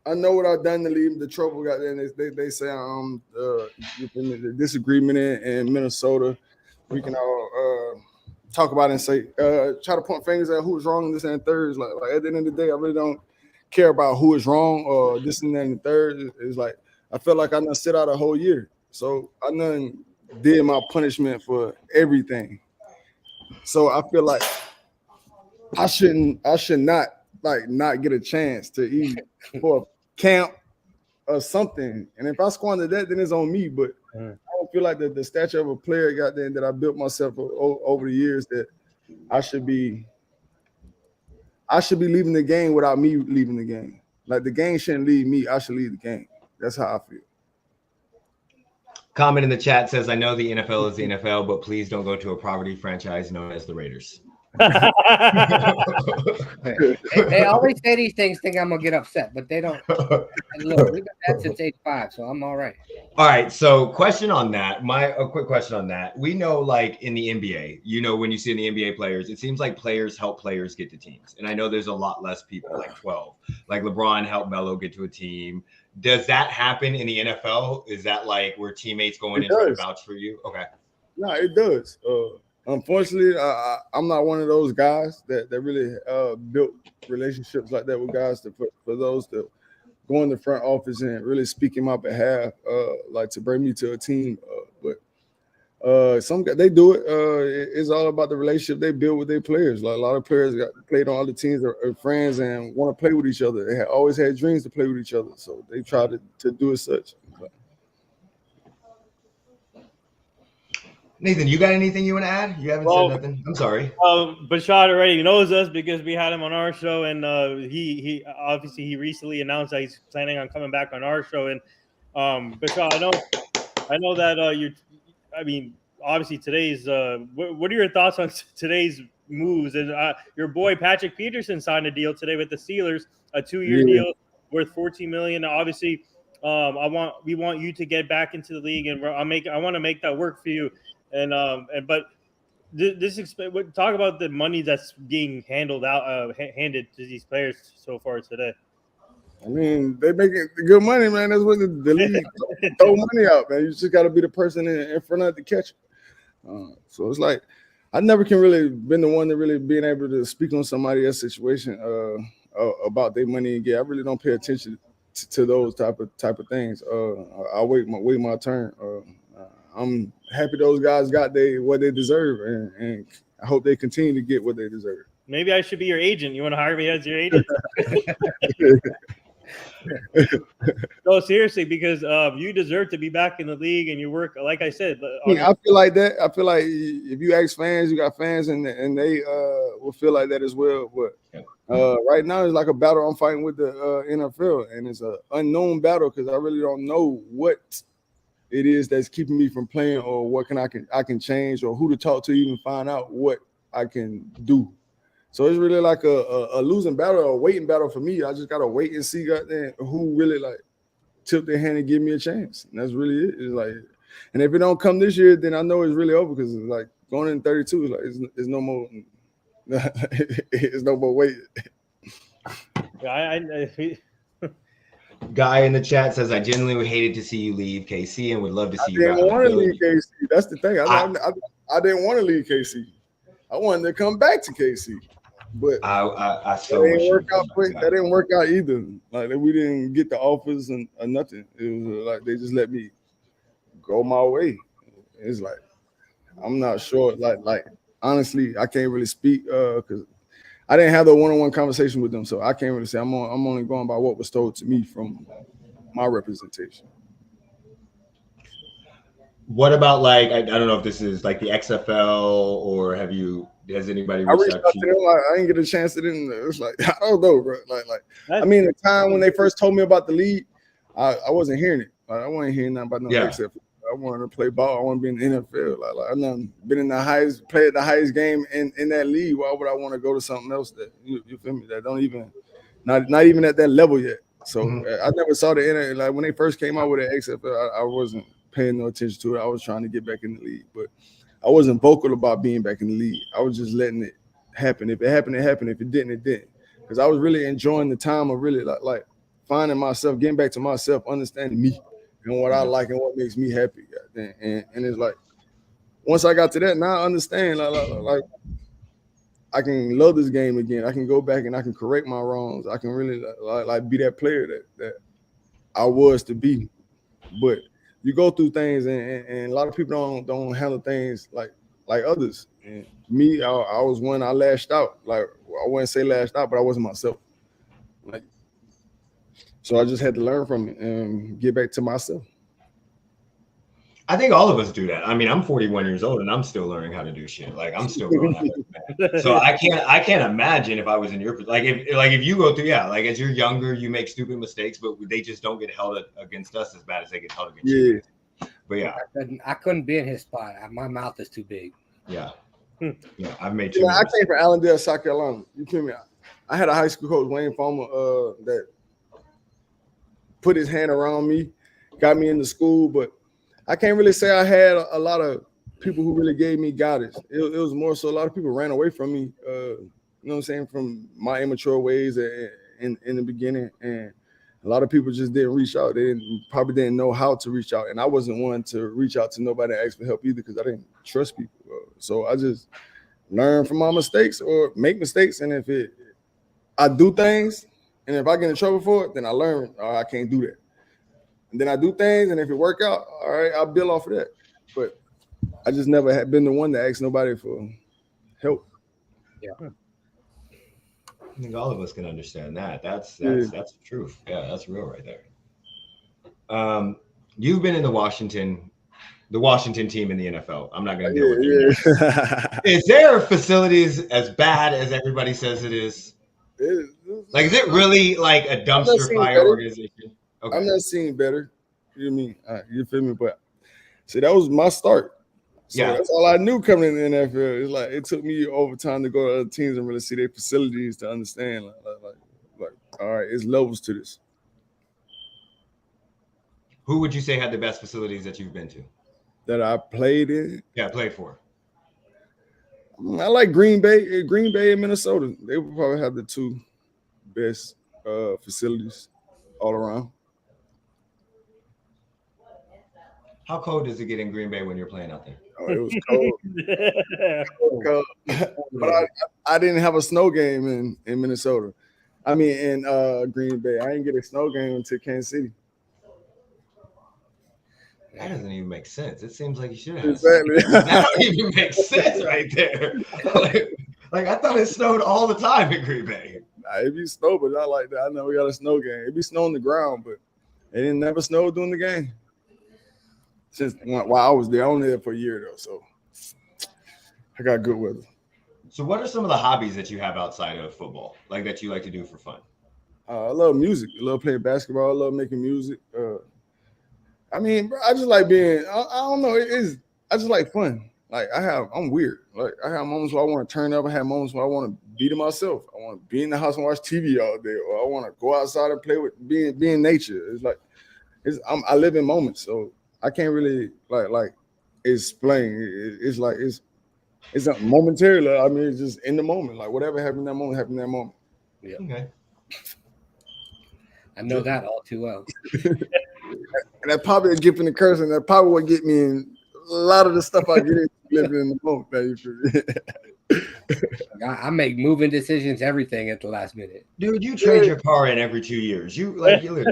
I know what I've done to leave the trouble. Got there. They say the disagreement in Minnesota. We can all talk about it and say, try to point fingers at who's wrong, this and third. Like at the end of the day, I really don't care about who is wrong or this and that and third. It's like I feel like I done sit out a whole year. So I done did my punishment for everything. So I feel like I should not get a chance to eat for a camp or something. And if I squander that, then it's on me. But I don't feel like the stature of a player got there that I built myself over the years that I should be leaving the game without me leaving the game. Like the game shouldn't leave me. I should leave the game. That's how I feel. Comment in the chat says, I know the NFL is the NFL, but please don't go to a poverty franchise known as the Raiders. They always say these things, think I'm gonna get upset, but they don't. Look, we've been that since '85, so I'm all right. All right. So, question on that. A quick question on that. We know, like in the NBA, when you see in the NBA players, it seems like players help players get to teams, and I know there's a lot less people, like 12. Like LeBron helped Melo get to a team. Does that happen in the NFL? Is that like where teammates go in and try to vouch for you? Okay. No, it does. Unfortunately, I'm not one of those guys that really built relationships like that with guys for those to go in the front office and really speak in my behalf, like to bring me to a team. But Some they do it. It's all about the relationship they build with their players. Like a lot of players got played on other teams or friends and want to play with each other. They always had dreams to play with each other, so they try to do it such. Nathan, you got anything you want to add? You haven't said nothing. I'm sorry. Bashuad already knows us because we had him on our show, and he obviously he recently announced that he's planning on coming back on our show. And Bashuad, I know that you. I mean, obviously today's. What are your thoughts on today's moves? And your boy Patrick Peterson signed a deal today with the Steelers, a 2-year deal worth $14 million. Obviously, we want you to get back into the league, and I want to make that work for you. But talk about the money that's being handed to these players so far today. I mean, they making good money, man. That's what the league throw money out, man. You just got to be the person in front of the catch. So it's like I never can really been the one to really being able to speak on somebody else's situation about their money and get. I really don't pay attention to those type of things. I wait my turn. I'm happy those guys got what they deserve, and I hope they continue to get what they deserve. Maybe I should be your agent. You want to hire me as your agent? No, seriously, because you deserve to be back in the league, and you work, like I said. I feel like that. I feel like if you ask fans, you got fans, and they will feel like that as well. But right now, it's like a battle I'm fighting with the NFL, and it's an unknown battle because I really don't know what it is that's keeping me from playing, or what I can change, or who to talk to even find out what I can do. So it's really like a losing battle, a waiting battle for me. I just gotta wait and see who really like tip their hand and give me a chance. And that's really it. It's like, and if it don't come this year, then I know it's really over because it's like going in 32 is like it's no more. It's no more wait. Guy in the chat says, I genuinely hated to see you leave KC and would love to see you. I didn't want to leave KC. That's the thing. I didn't want to leave KC. I wanted to come back to KC. But I that didn't work out. That didn't work out either. Like we didn't get the offers and nothing. It was like they just let me go my way. It's like I'm not sure. Like honestly, I can't really speak because I didn't have the one-on-one conversation with them, so I can't really say. I'm only going by what was told to me from my representation. What about like I don't know if this is like the XFL or has anybody reached out to them? I didn't get a chance to them. It's like I don't know, bro. Like I mean, the time when they first told me about the league, I wasn't hearing it. Like, I wasn't hearing nothing about no XFL. I wanted to play ball. I want to be in the NFL. Like I've been in played the highest game in that league. Why would I want to go to something else that you feel me? That don't even not even at that level yet. So I never saw the NFL. Like when they first came out with the XFL, I wasn't paying no attention to it. I was trying to get back in the league, but I wasn't vocal about being back in the league. I was just letting it happen. If it happened, it happened. If it didn't, it didn't. Because I was really enjoying the time of really like finding myself, getting back to myself, understanding me and what I like and what makes me happy. And it's like once I got to that, now I understand. Like I can love this game again. I can go back and I can correct my wrongs. I can really like be that player that I was to be. But you go through things, and a lot of people don't handle things like others. And me, I was one. I lashed out. Like I wouldn't say lashed out, but I wasn't myself. Like so, I just had to learn from it and get back to myself. I think all of us do that. I mean, I'm 41 years old and I'm still learning how to do shit. Like I'm still growing up. So I can't imagine if I was in your if you go through like as you're younger, you make stupid mistakes, but they just don't get held against us as bad as they get held against you. But yeah, I couldn't be in his spot. My mouth is too big. Yeah, I've made too. I came from Allendale, South Carolina. You feel me? I had a high school coach, Wayne Farmer, that put his hand around me, got me into school, but I can't really say I had a lot of people who really gave me guidance. It was more so a lot of people ran away from me, you know what I'm saying, from my immature ways in the beginning. And a lot of people just didn't reach out. They probably didn't know how to reach out. And I wasn't one to reach out to nobody to ask for help either because I didn't trust people. So I just learn from my mistakes or make mistakes. And if I do things and if I get in trouble for it, then I learn, I can't do that. And then I do things, and if it work out, all right, I'll build off of that. But I just never had been the one to ask nobody for help. Yeah. I think all of us can understand that. That's the truth. Yeah, that's real right there. You've been in the Washington team in the NFL. I'm not going to deal with it. Is there facilities as bad as everybody says it is? Like, is it really like a dumpster fire organization? Okay. I'm not seeing better. You mean you feel me? But see, that was my start. So that's all I knew coming in the NFL. It's like it took me over time to go to other teams and really see their facilities to understand. Like all right, it's levels to this. Who would you say had the best facilities that you've been to? That I played in? Yeah, played for. I like Green Bay and Minnesota. They would probably have the two best facilities all around. How cold does it get in Green Bay when you're playing out there? Oh, it was cold. But I didn't have a snow game in Minnesota. I mean, in Green Bay. I didn't get a snow game until Kansas City. That doesn't even make sense. It seems like you should have. Exactly. That don't even make sense right there. Like I thought it snowed all the time in Green Bay. Nah, it be snow, but not like that. I know we got a snow game. It be snow on the ground, but it didn't never snow during the game. Since while I was there, I was there for a year though, so I got good weather. So, what are some of the hobbies that you have outside of football, like that you like to do for fun? I love music. I love playing basketball. I love making music. I mean, bro, I just like being. I don't know. I just like fun. Like I'm weird. Like I have moments where I want to turn up. I have moments where I want to be to myself. I want to be in the house and watch TV all day, or I want to go outside and play with be in nature. It's like I live in moments, so I can't really like explain. It's like it's not momentarily. I mean, it's just in the moment. Like whatever happened in that moment, happened in that moment. Yeah. Okay. I know that all too well. And that probably a gift and a curse, and that probably would get me in a lot of the stuff I get in living in the moment. I make moving decisions, everything at the last minute. Dude, you trade your car in every 2 years. You literally.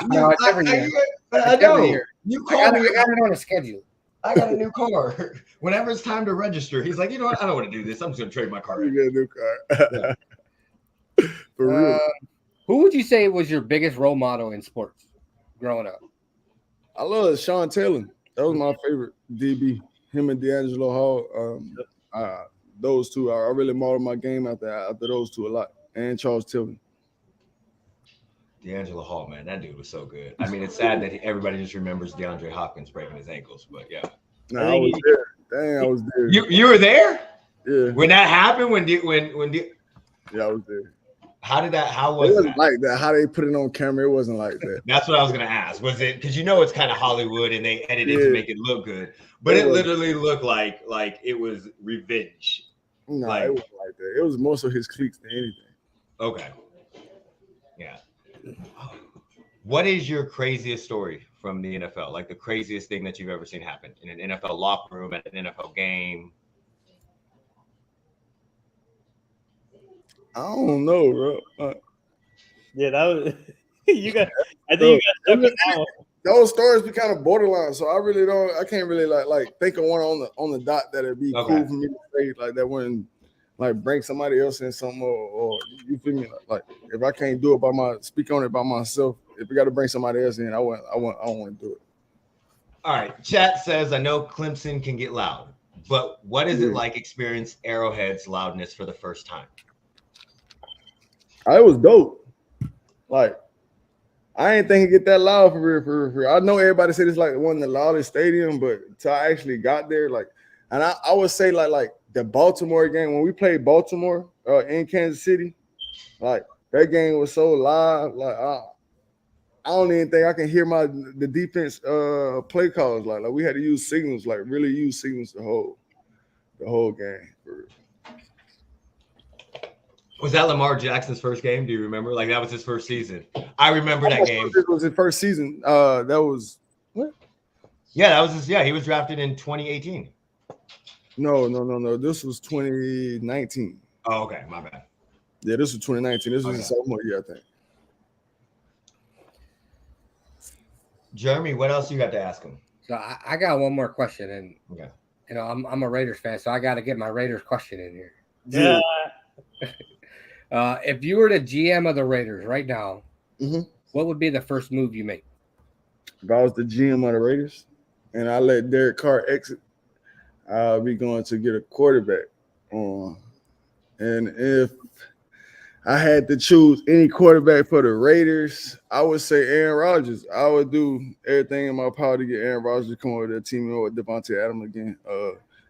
No, it's every year. I know. Every year. You call me. I got it on a schedule. I got a new car. Whenever it's time to register, he's like, you know what? I don't want to do this. I'm just gonna trade my car. You get a new car. For real. Who would you say was your biggest role model in sports growing up? I love Sean Taylor. That was my favorite DB. Him and D'Angelo Hall. Those two. I really modeled my game after those two a lot. And Charles Tillman. D'Angelo Hall, man, that dude was so good. I mean, it's sad that everybody just remembers DeAndre Hopkins breaking his ankles, but yeah. No, I was there. Dang, I was there. You were there? Yeah. When that happened, yeah, I was there. How was it wasn't that? like that. How they put it on camera, it wasn't like that. That's what I was gonna ask. Was it because it's kind of Hollywood and they edited to make it look good, but it literally looked like it was revenge. No, it wasn't like that. It was more so his cleats than anything. Okay. Yeah. What is your craziest story from the NFL? Like the craziest thing that you've ever seen happen in an NFL locker room, at an NFL game? I don't know, bro. Yeah, that was you got. I think you got stuck. Those stories be kind of borderline, so I can't really like think of one on the dot that'd be cool for me to say like that wouldn't like bring somebody else in something or you feel me like if I can't do it speak on it by myself, if we got to bring somebody else in, I don't want to do it. All right, chat says I know Clemson can get loud, but what is it like experience Arrowhead's loudness for the first time? It was dope. Like I ain't think it get that loud for real. I know everybody said it's like one of the loudest stadium, but till I actually got there, like, and I would say like the Baltimore game when we played Baltimore in Kansas City, like that game was so loud. Like I don't even think I can hear the defense play calls. Like we had to use signals, like really use signals the whole game. For real. Was that Lamar Jackson's first game? Do you remember? Like that was his first season. I remember that game. It was his first season. That was what? Yeah, that was his. Yeah, he was drafted in 2018. No. This was 2019. Oh, okay, my bad. Yeah, this was 2019. This was his sophomore year, I think. Jeremy, what else you got to ask him? So I got one more question, and You know, I'm a Raiders fan, so I got to get my Raiders question in here. Yeah. If you were the GM of the Raiders right now, what would be the first move you make? If I was the GM of the Raiders and I let Derek Carr exit, I'll be going to get a quarterback. And if I had to choose any quarterback for the Raiders, I would say Aaron Rodgers. I would do everything in my power to get Aaron Rodgers to come over there, teaming with Devontae Adams again.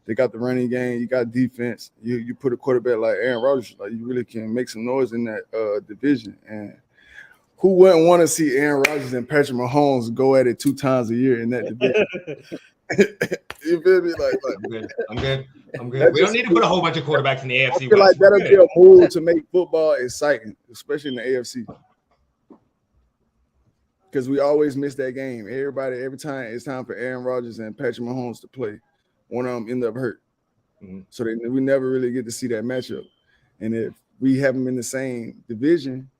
They got the running game, you got defense. You put a quarterback like Aaron Rodgers, like you really can make some noise in that division. And who wouldn't want to see Aaron Rodgers and Patrick Mahomes go at it 2 times a year in that division? You feel me? I'm good. We don't need to put a whole bunch of quarterbacks in the AFC. I feel like that'll be a move to make football exciting, especially in the AFC. Because we always miss that game. Every time it's time for Aaron Rodgers and Patrick Mahomes to play, one of them end up hurt. So we never really get to see that matchup. And if we have them in the same division,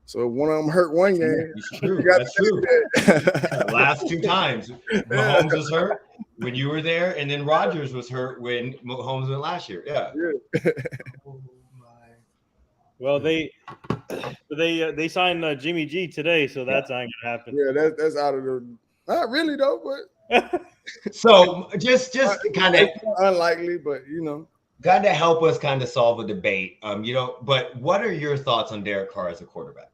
so if one of them hurt one game, that's true. The last 2 times, Mahomes was hurt when you were there, and then Rodgers was hurt when Mahomes went last year. Yeah. Oh my. Well, they signed Jimmy G today, so that's not gonna happen. Yeah, that's out of the. Not really though, but. So just kind of unlikely, but you know. Kind of help us kind of solve a debate. But what are your thoughts on Derek Carr as a quarterback?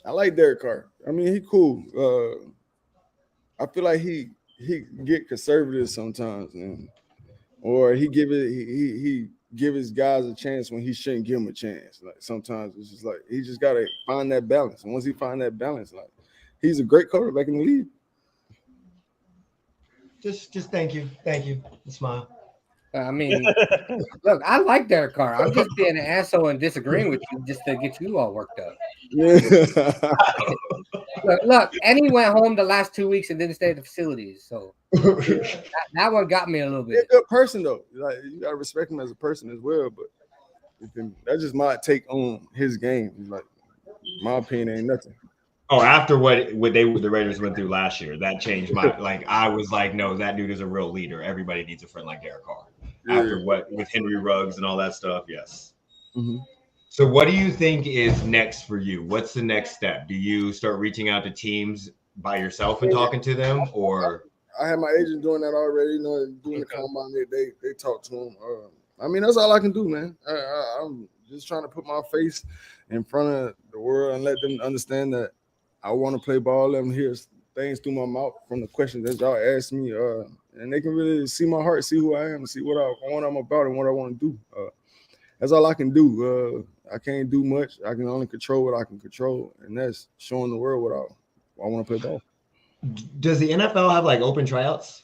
I like Derek Carr. I mean, he cool. I feel like he get conservative sometimes, or he give his guys a chance when he shouldn't give them a chance. Like sometimes it's just like he just gotta find that balance. And once he find that balance, like he's a great quarterback in the league. Just thank you, smile. I mean, look, I like Derek Carr. I'm just being an asshole and disagreeing with you just to get you all worked up. Yeah. Look, and he went home the last 2 weeks and didn't stay at the facilities. So that one got me a little bit. He's a good person, though. Like you gotta respect him as a person as well. But that's just my take on his game. Like my opinion ain't nothing. Oh, after what the Raiders went through last year, that changed my I was like, no, that dude is a real leader. Everybody needs a friend like Derek Carr. Yeah. After what with Henry Ruggs and all that stuff, yes. So what do you think is next for you? What's the next step? Do you start reaching out to teams by yourself and talking to them, or? I have my agent doing that already. You know, doing the combine. They talk to him. I mean, that's all I can do, man. I'm just trying to put my face in front of the world and let them understand that I want to play ball. Let them hear things through my mouth from the questions that y'all ask me, and they can really see my heart, see who I am, see what I'm about, and what I want to do. That's all I can do. I can't do much. I can only control what I can control, and that's showing the world what I want to play ball. Does the NFL have like open tryouts?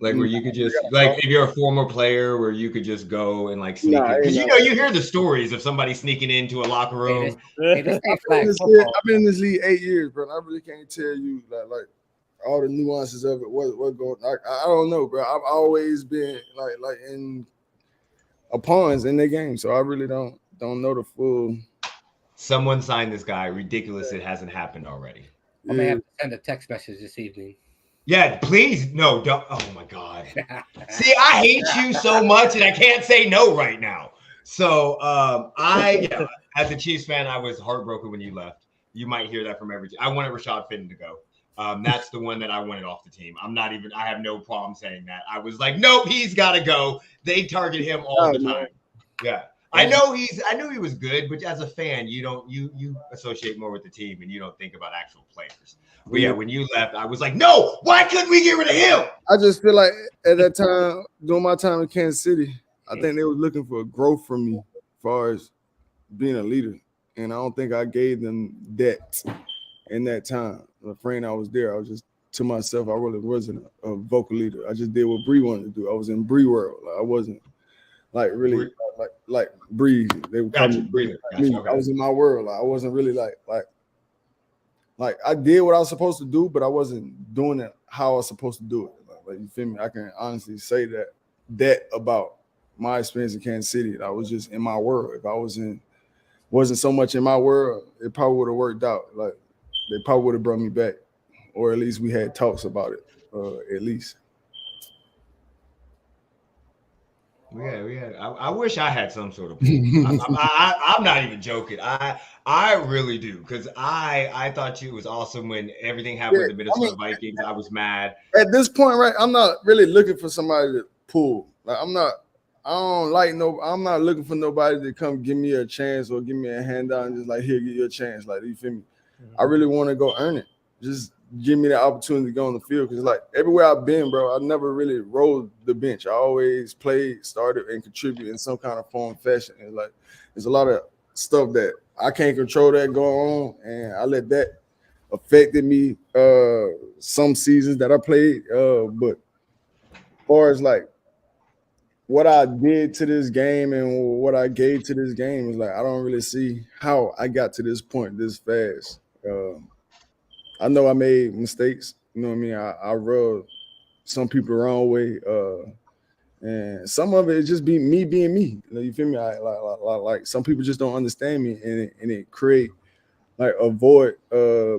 Like where you could just like if you're a former player where you could just go and like sneak in. Because you hear the stories of somebody sneaking into a locker room. I've been in this league 8 years, bro. I really can't tell you like all the nuances of it. What going? I don't know, bro. I've always been like in a pawns in their game, so I really don't know the full. Someone signed this guy. Ridiculous! It hasn't happened already. I may have to send a text message this evening. Yeah, please. No, don't. Oh my God. See, I hate you so much and I can't say no right now. So as a Chiefs fan, I was heartbroken when you left. You might hear that from I wanted Rashad Fenton to go. That's the one that I wanted off the team. I have no problem saying that. I was like, nope, he's got to go. They target him all the time. Yeah. I knew he was good, but as a fan, you associate more with the team and you don't think about actual players. But yeah, when you left, I was like, no, why couldn't we get rid of him? I just feel like at that time, during my time in Kansas City, I think they were looking for growth from me as far as being a leader. And I don't think I gave them that in that time. The frame I was there, I was just to myself, I really wasn't a vocal leader. I just did what Bree wanted to do. I was in Bree world. Like, I wasn't like really like Bree. They would call me Bree. Okay. I was in my world. Like, I wasn't really like I did what I was supposed to do, but I wasn't doing it how I was supposed to do it. Like you feel me? I can honestly say that about my experience in Kansas City. I was just in my world. If I wasn't so much in my world, it probably would have worked out. Like they probably would have brought me back, or at least we had talks about it. At least. Yeah. I wish I had some sort of pull. I'm not even joking. I really do, because I thought you was awesome when everything happened with the Minnesota Vikings. I was mad. At this point, right? I'm not really looking for somebody to pull. Like I'm not looking for nobody to come give me a chance or give me a handout and just like, here, give you a chance. Like, you feel me? I really want to go earn it. Just give me the opportunity to go on the field, because like everywhere I've been, bro, I never really rode the bench. I always played, started, and contributed in some kind of form, fashion. And like, there's a lot of stuff that I can't control that going on, and I let that affected me some seasons that I played. But as far as like what I did to this game and what I gave to this game is like, I don't really see how I got to this point this fast. I know I made mistakes. You know what I mean? I rubbed some people the wrong way. And some of it is just me being me. You feel me? Like some people just don't understand me, and it create like a void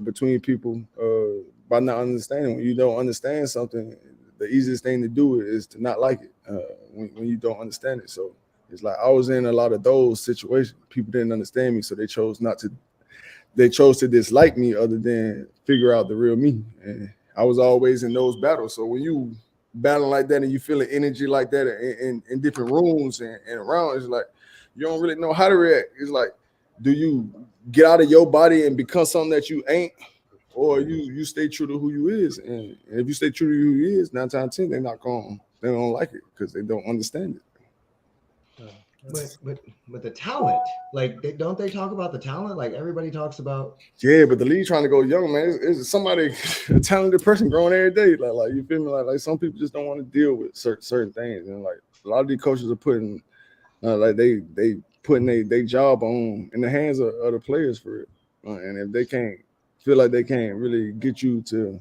between people by not understanding. When you don't understand something, the easiest thing to do is to not like it when you don't understand it. So it's like I was in a lot of those situations. People didn't understand me, so they chose to dislike me other than figure out the real me. And I was always in those battles. So when you battle like that and you feel the energy like that in different rooms and around, it's like you don't really know how to react. It's like, do you get out of your body and become something that you ain't, or you stay true to who you is? And if you stay true to who you is, 9 times out of 10, they don't like it because they don't understand it. But the talent, like don't they talk about the talent? Like everybody talks about. Yeah, but the league trying to go young, man. It's somebody, a talented person growing every day. Like you feel me? Like some people just don't want to deal with certain things, and like a lot of these coaches are putting like they putting their job on in the hands of the players for it. And if they can't feel like they can't really get you to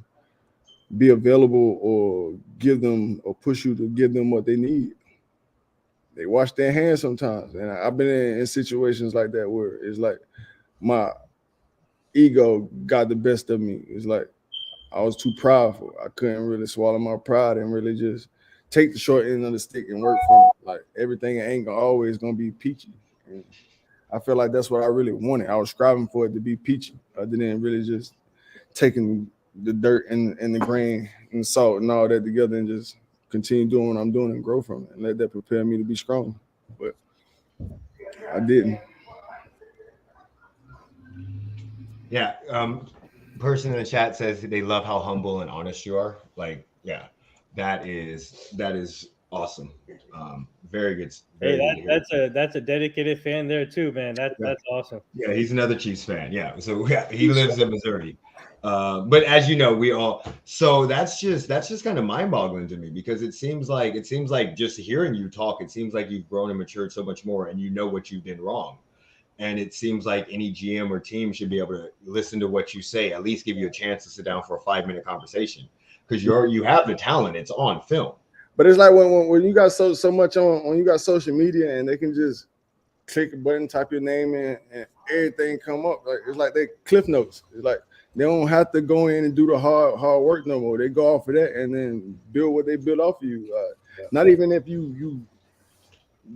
be available or give them or push you to give them what they need, they wash their hands sometimes. And I've been in situations like that where it's like my ego got the best of me. It's like I was too prideful. I couldn't really swallow my pride and really just take the short end of the stick and work from it. Like everything ain't always gonna be peachy. And I feel like that's what I really wanted. I was striving for it to be peachy. I didn't really just taking the dirt and the grain and the salt and all that together and just continue doing what I'm doing and grow from it and let that prepare me to be strong. But I didn't. Yeah. Person in the chat says they love how humble and honest you are. Like, yeah, that is awesome. Very good. That's a dedicated fan there too, man. That's awesome. Yeah, he's another Chiefs fan. Yeah, so yeah, he lives in Missouri. But as you know, so that's just kind of mind-boggling to me, because it seems like just hearing you talk, it seems like you've grown and matured so much more, and you know what you did wrong. And it seems like any GM or team should be able to listen to what you say, at least give you a chance to sit down for a 5-minute conversation, because you have the talent. It's on film. But it's like when you got so much on, when you got social media and they can just click a button, type your name in, and everything come up. Like it's like they cliff notes. It's like they don't have to go in and do the hard work no more. They go off of that and then build what they build off of you. Not even if you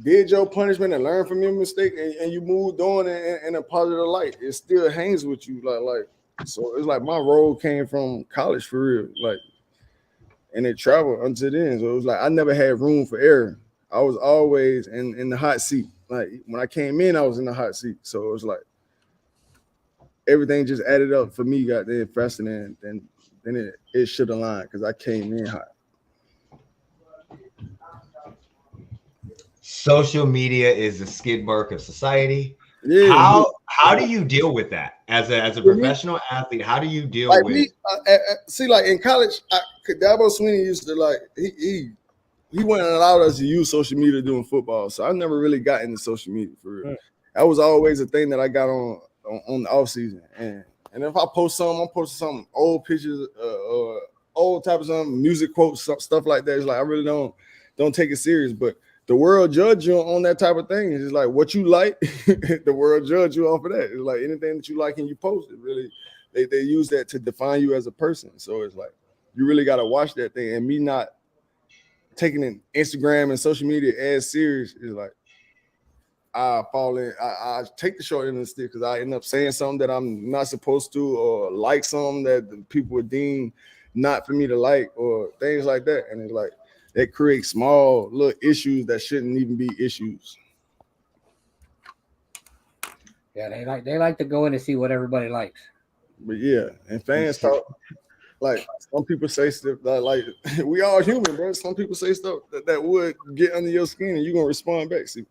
did your punishment and learned from your mistake and you moved on in a positive light, it still hangs with you. Like so it's like my role came from college for real. Like, and it traveled until then. So it was like I never had room for error. I was always in the hot seat. Like when I came in, I was in the hot seat. So it was like everything just added up for me, got there faster than it should align, because I came in hot. Social media is the skid mark of society. Yeah. How do you deal with that as a professional athlete? How do you deal like with? See, like in college, Dabo Swinney used to like he wouldn't allow us to use social media doing football. So I never really got into social media for real. That was always a thing that I got on the off season. And if I post something, I'm posting something, old pictures, old type of something, music quotes, stuff like that. It's like I really don't take it serious. But the world judge you on that type of thing. It's like what you like, the world judge you off of that. It's like anything that you like and you post it, really, they use that to define you as a person. So it's like you really got to watch that thing. And me not taking it Instagram and social media as serious is like I fall in. I take the short end of the stick because I end up saying something that I'm not supposed to, or like something that the people would deem not for me to like, or things like that. And it's like that creates small little issues that shouldn't even be issues. Yeah, they like to go in and see what everybody likes. But yeah, and fans talk like some people say stuff like we all human, bro. Some people say stuff that would get under your skin, and you're gonna respond back. See,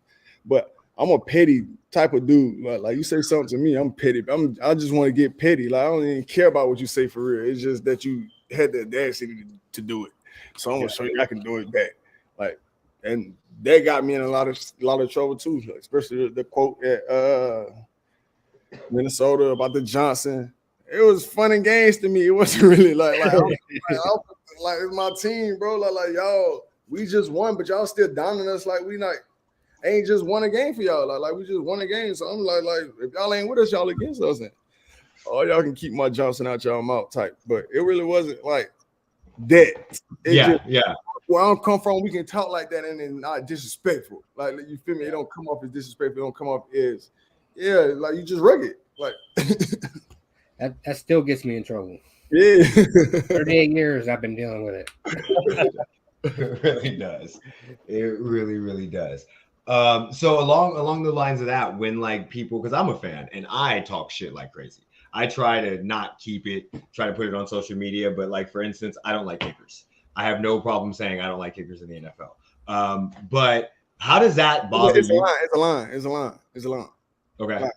but I'm a petty type of dude. Like you say something to me, I'm petty. I just want to get petty. Like I don't even care about what you say for real. It's just that you had the audacity to do it. So I'm gonna show you I can do it back. Like, and that got me in a lot of trouble too, especially the quote at Minnesota about the Johnson. It was fun and games to me. It wasn't really like it's my team, bro. Like y'all, we just won, but y'all still downing us. Like we not ain't just won a game for y'all. Like we just won a game. So I'm like if y'all ain't with us, y'all against us. And y'all can keep my Johnson out y'all mouth type. But it really wasn't like that. Where I don't come from, we can talk like that and then not disrespectful. Like you feel me? It don't come off as disrespectful. It don't come off as like you just rugged. Like that still gets me in trouble. Yeah. 38 years I've been dealing with it. It really does. It really, really does. So along the lines of that, when like people, because I'm a fan and I talk shit like crazy. I try to not keep it, try to put it on social media, but like for instance, I don't like kickers. I have no problem saying I don't like kickers in the NFL. But how does that bother you? It's a line. Okay. Like,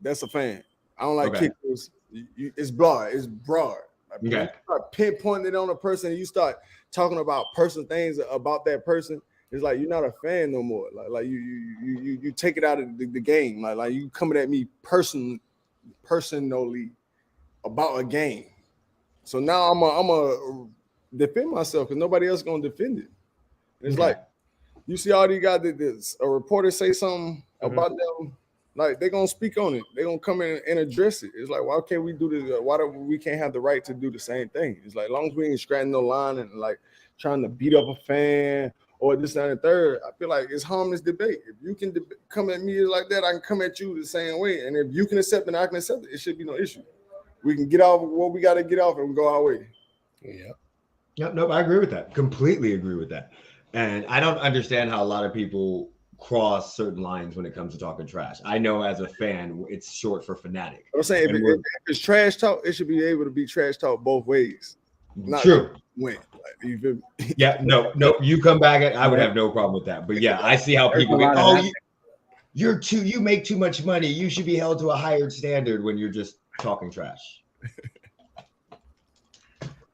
that's a fan. I don't like kickers. It's broad. It's broad. Like, okay. You start pinpointing it on a person and you start talking about personal things about that person, it's like you're not a fan no more. Like you take it out of the game. Like you coming at me personally about a game. So now I'm a defend myself because nobody else gonna defend it. It's like you see all these guys that a reporter say something about them, like they're gonna speak on it. They're gonna come in and address it. It's like, why can't we do this? Why do we can't have the right to do the same thing? It's like, as long as we ain't scratching no line and like trying to beat up a fan or this and the third, I feel like it's harmless debate. If you can come at me like that, I can come at you the same way. And if you can accept it, I can accept it. It should be no issue. We can get off what we got to get off and go our way. Yeah. Yep. Nope. I agree with that. Completely agree with that. And I don't understand how a lot of people cross certain lines when it comes to talking trash. I know as a fan, it's short for fanatic. I'm saying if it's trash talk, it should be able to be trash talk both ways. Not true. Win. Like, you feel me? Yeah. No. You come back at. I would have no problem with that. But yeah, I see how people get. Oh, you make too much money. You should be held to a higher standard when you're just talking trash.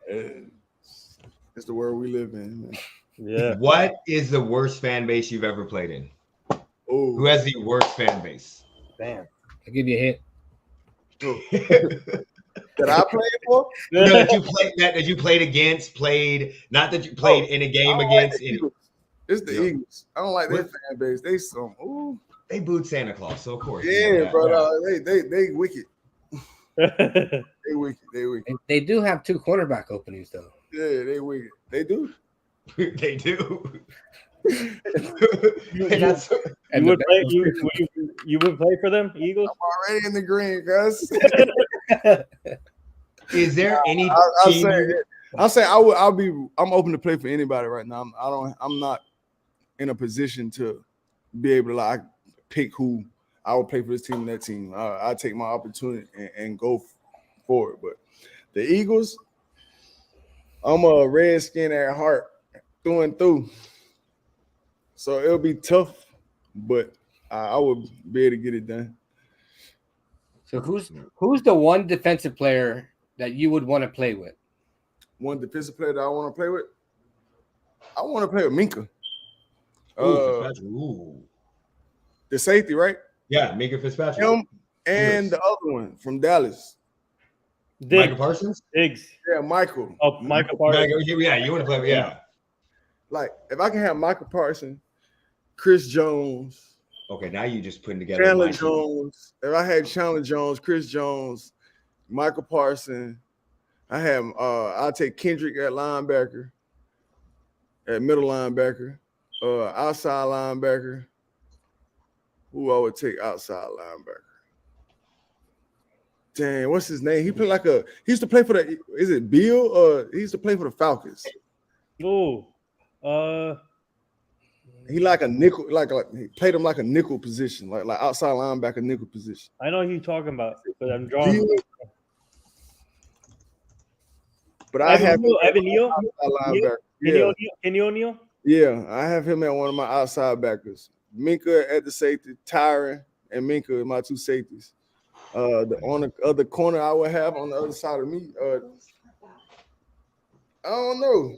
It's the world we live in, man. Yeah. What is the worst fan base you've ever played in? Ooh. Who has the worst fan base? Damn. I'll give you a hint. That I played for? No, that you played against, not that you played in a game against. It's the Eagles. I don't like their fan base. They booed Santa Claus, so of course. Yeah, bro. They wicked. They wicked. They do have 2 quarterback openings though. Yeah, they wicked. They do. They do. You would play for them, Eagles? I'm already in the green, guys. Is there any? I'll say I'm open to play for anybody right now. I'm not in a position to be able to like pick who I would play for this team and that team. I take my opportunity and go for it. But the Eagles, I'm a Redskin at heart, through and through. So it'll be tough, but I would be able to get it done. So who's the one defensive player that you would want to play with? One defensive player that I want to play with? I want to play with Minka. The safety, right? Yeah, Minka Fitzpatrick. Him and the other one from Dallas. Michael Parsons? Diggs. Yeah, Michael. Oh, Michael Parsons. Yeah, you want to play with, yeah. Like, if I can have Michael Parsons, Chris Jones. Okay, now you just putting together Chandler Jones. If I had Chandler Jones, Chris Jones, Michael Parsons, I'll take Kendrick at linebacker. at middle linebacker. Outside linebacker. Who I would take outside linebacker? Dang, what's his name? He used to play for is it Bill? He used to play for the Falcons. Oh, he like a nickel, like he played him like a nickel position, like outside linebacker nickel position. I know who you're talking about, but I'm drawing. But I have Evan Neal. Yeah. Kenny O'Neal. Yeah, I have him at one of my outside backers. Minka at the safety, Tyron and Minka are my two safeties. On the other corner I would have on the other side of me. I don't know.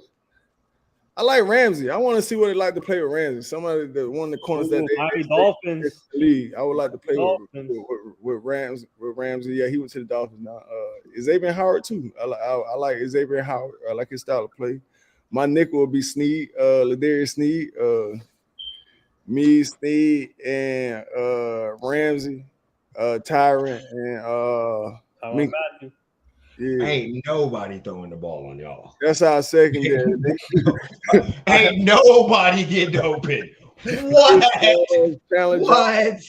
I like Ramsey. I want to see what it's like to play with Ramsey. Somebody that one of the corners that they Dolphins league. I would like to play with Ramsey. With Ramsey, yeah, he went to the Dolphins now. Xavier Howard too. I like Xavier Howard. I like his style of play. My nickel would be Sneed, Ladarius Sneed, me, Sneed, and Ramsey, Tyron, and Minka. Yeah. Ain't nobody throwing the ball on y'all. That's our secondary. Ain't nobody getting open. What? What?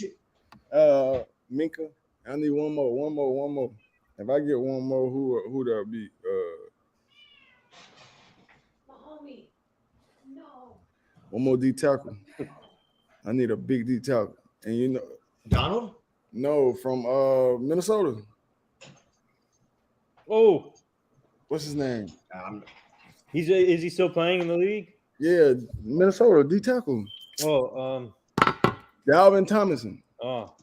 Minka, I need one more. If I get one more, who that'll be? No. One more D tackle. I need a big D tackle. And Donald? No, from Minnesota. Oh, what's his name? Is he still playing in the league? Yeah, Minnesota D tackle. Oh, Dalvin Thomason. Oh,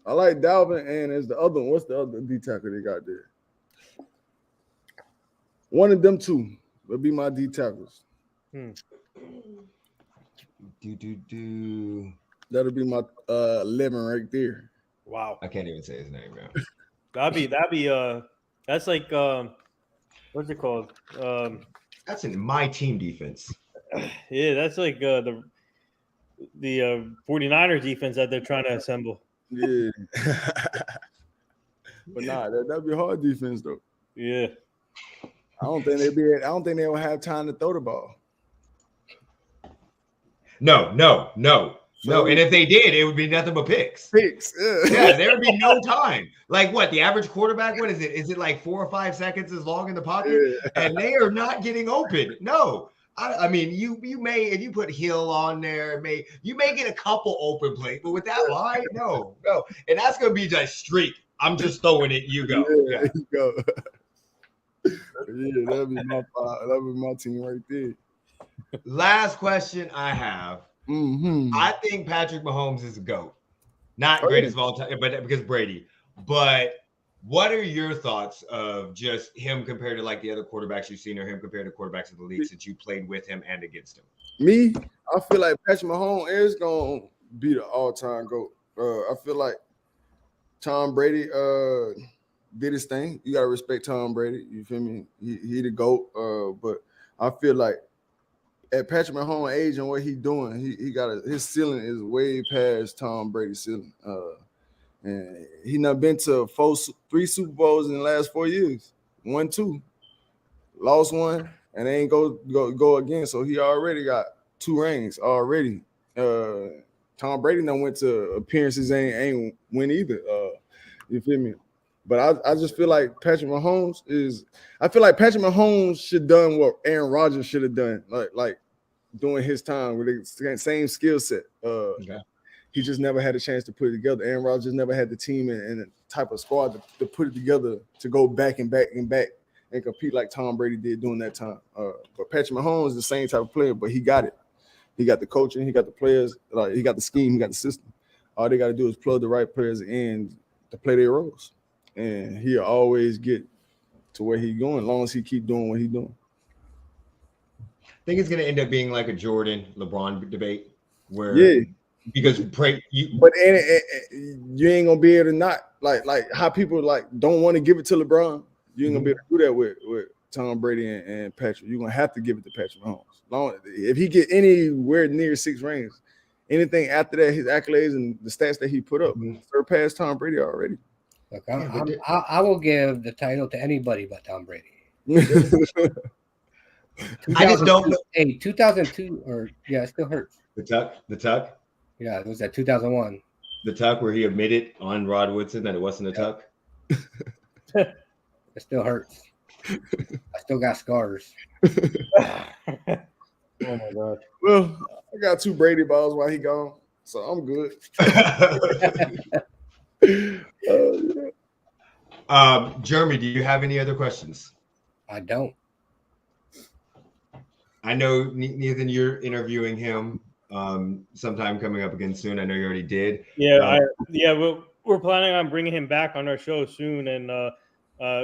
I like Dalvin, and there's the other one. What's the other D tackle they got there? One of them two will be my D tackles. That'll be my 11 right there. Wow, I can't even say his name, man. That'd be that's like what's it called? That's in my team defense. Yeah, that's like the 49ers defense that they're trying to assemble. Yeah. But that'd be a hard defense though. Yeah. I don't think they will have time to throw the ball. No. And if they did, it would be nothing but picks. Yeah, there would be no time. Like what? The average quarterback, what is it? Is it like 4 or 5 seconds as long in the pocket? Yeah. And they are not getting open. No. I mean, you may, if you put Hill on there, you may get a couple open plays, but with that line, no. And that's gonna be just streak. I'm just throwing it. You go. Yeah. You go. Yeah, that'd be my team right there. Last question I have. Mm-hmm. I think Patrick Mahomes is a GOAT. Not greatest of all time, but because Brady. But what are your thoughts of just him compared to like the other quarterbacks you've seen, or him compared to quarterbacks in the league since you played with him and against him? Me, I feel like Patrick Mahomes is gonna be the all-time GOAT. I feel like Tom Brady did his thing. You gotta respect Tom Brady. You feel me? He the GOAT. But I feel like at Patrick Mahomes' age and what he doing, his ceiling is way past Tom Brady's ceiling. And he not been to 3 Super Bowls in the last 4 years. 1, 2, lost one, and they ain't go again. So he already got 2 rings already. Tom Brady done went to appearances, ain't win either. You feel me? But I just feel like Patrick Mahomes should done what Aaron Rodgers should have done, like during his time with the same skill set. Okay. He just never had a chance to put it together. Aaron Rodgers never had the team and the type of squad to put it together to go back and compete like Tom Brady did during that time. But Patrick Mahomes is the same type of player, but he got it. He got the coaching, he got the players, he got the scheme, he got the system. All they got to do is plug the right players in to play their roles. And he'll always get to where he's going as long as he keep doing what he's doing. I think it's going to end up being like a Jordan LeBron debate where because you ain't gonna be able to not like how people like don't want to give it to LeBron. You ain't gonna be able to do that with Tom Brady and Patrick. You're gonna have to give it to Patrick Mahomes. If he get anywhere near 6 rings, anything after that, his accolades and the stats that he put up surpassed Tom Brady already. Look, I will give the title to anybody but Tom Brady. I just don't know. Hey, 2002 or it still hurts. The tuck. Yeah, it was that 2001. The tuck where he admitted on Rod Woodson that it wasn't a tuck. It still hurts. I still got scars. Oh my god. Well, I got 2 Brady balls while he gone, so I'm good. Jeremy, do you have any other questions? I don't. I know, Nathan, you're interviewing him sometime coming up again soon. I know you already did. Yeah, we're planning on bringing him back on our show soon, and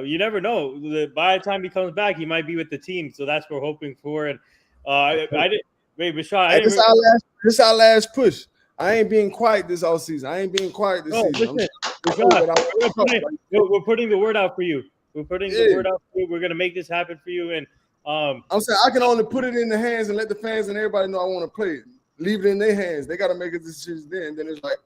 you never know. By the time he comes back, he might be with the team, so that's what we're hoping for. And I didn't. Wait, Bashuad, this our last push. I ain't being quiet this all season. I ain't being quiet this season. We're putting the word out for you. We're putting the word out for you. We're gonna make this happen for you. And I'm saying I can only put it in the hands and let the fans and everybody know I want to play it. Leave it in their hands. They got to make a decision then. Then it's like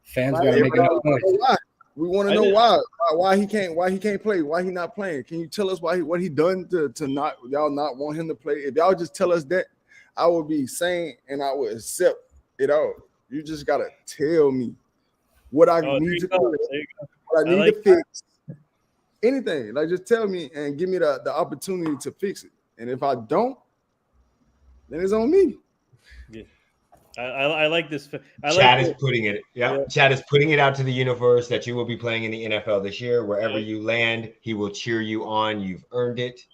fans got to make it. Why? We want to know why he can't play. Why he not playing? Can you tell us what he done to not y'all not want him to play? If y'all just tell us that, I would be sane and I would accept it all. You just gotta tell me what I need to do, what I need to fix. Anything, like just tell me and give me the opportunity to fix it. And if I don't, then it's on me. Yeah, I like this. Chad is putting it. Yeah, Chad is putting it out to the universe that you will be playing in the NFL this year. Wherever you land, he will cheer you on. You've earned it.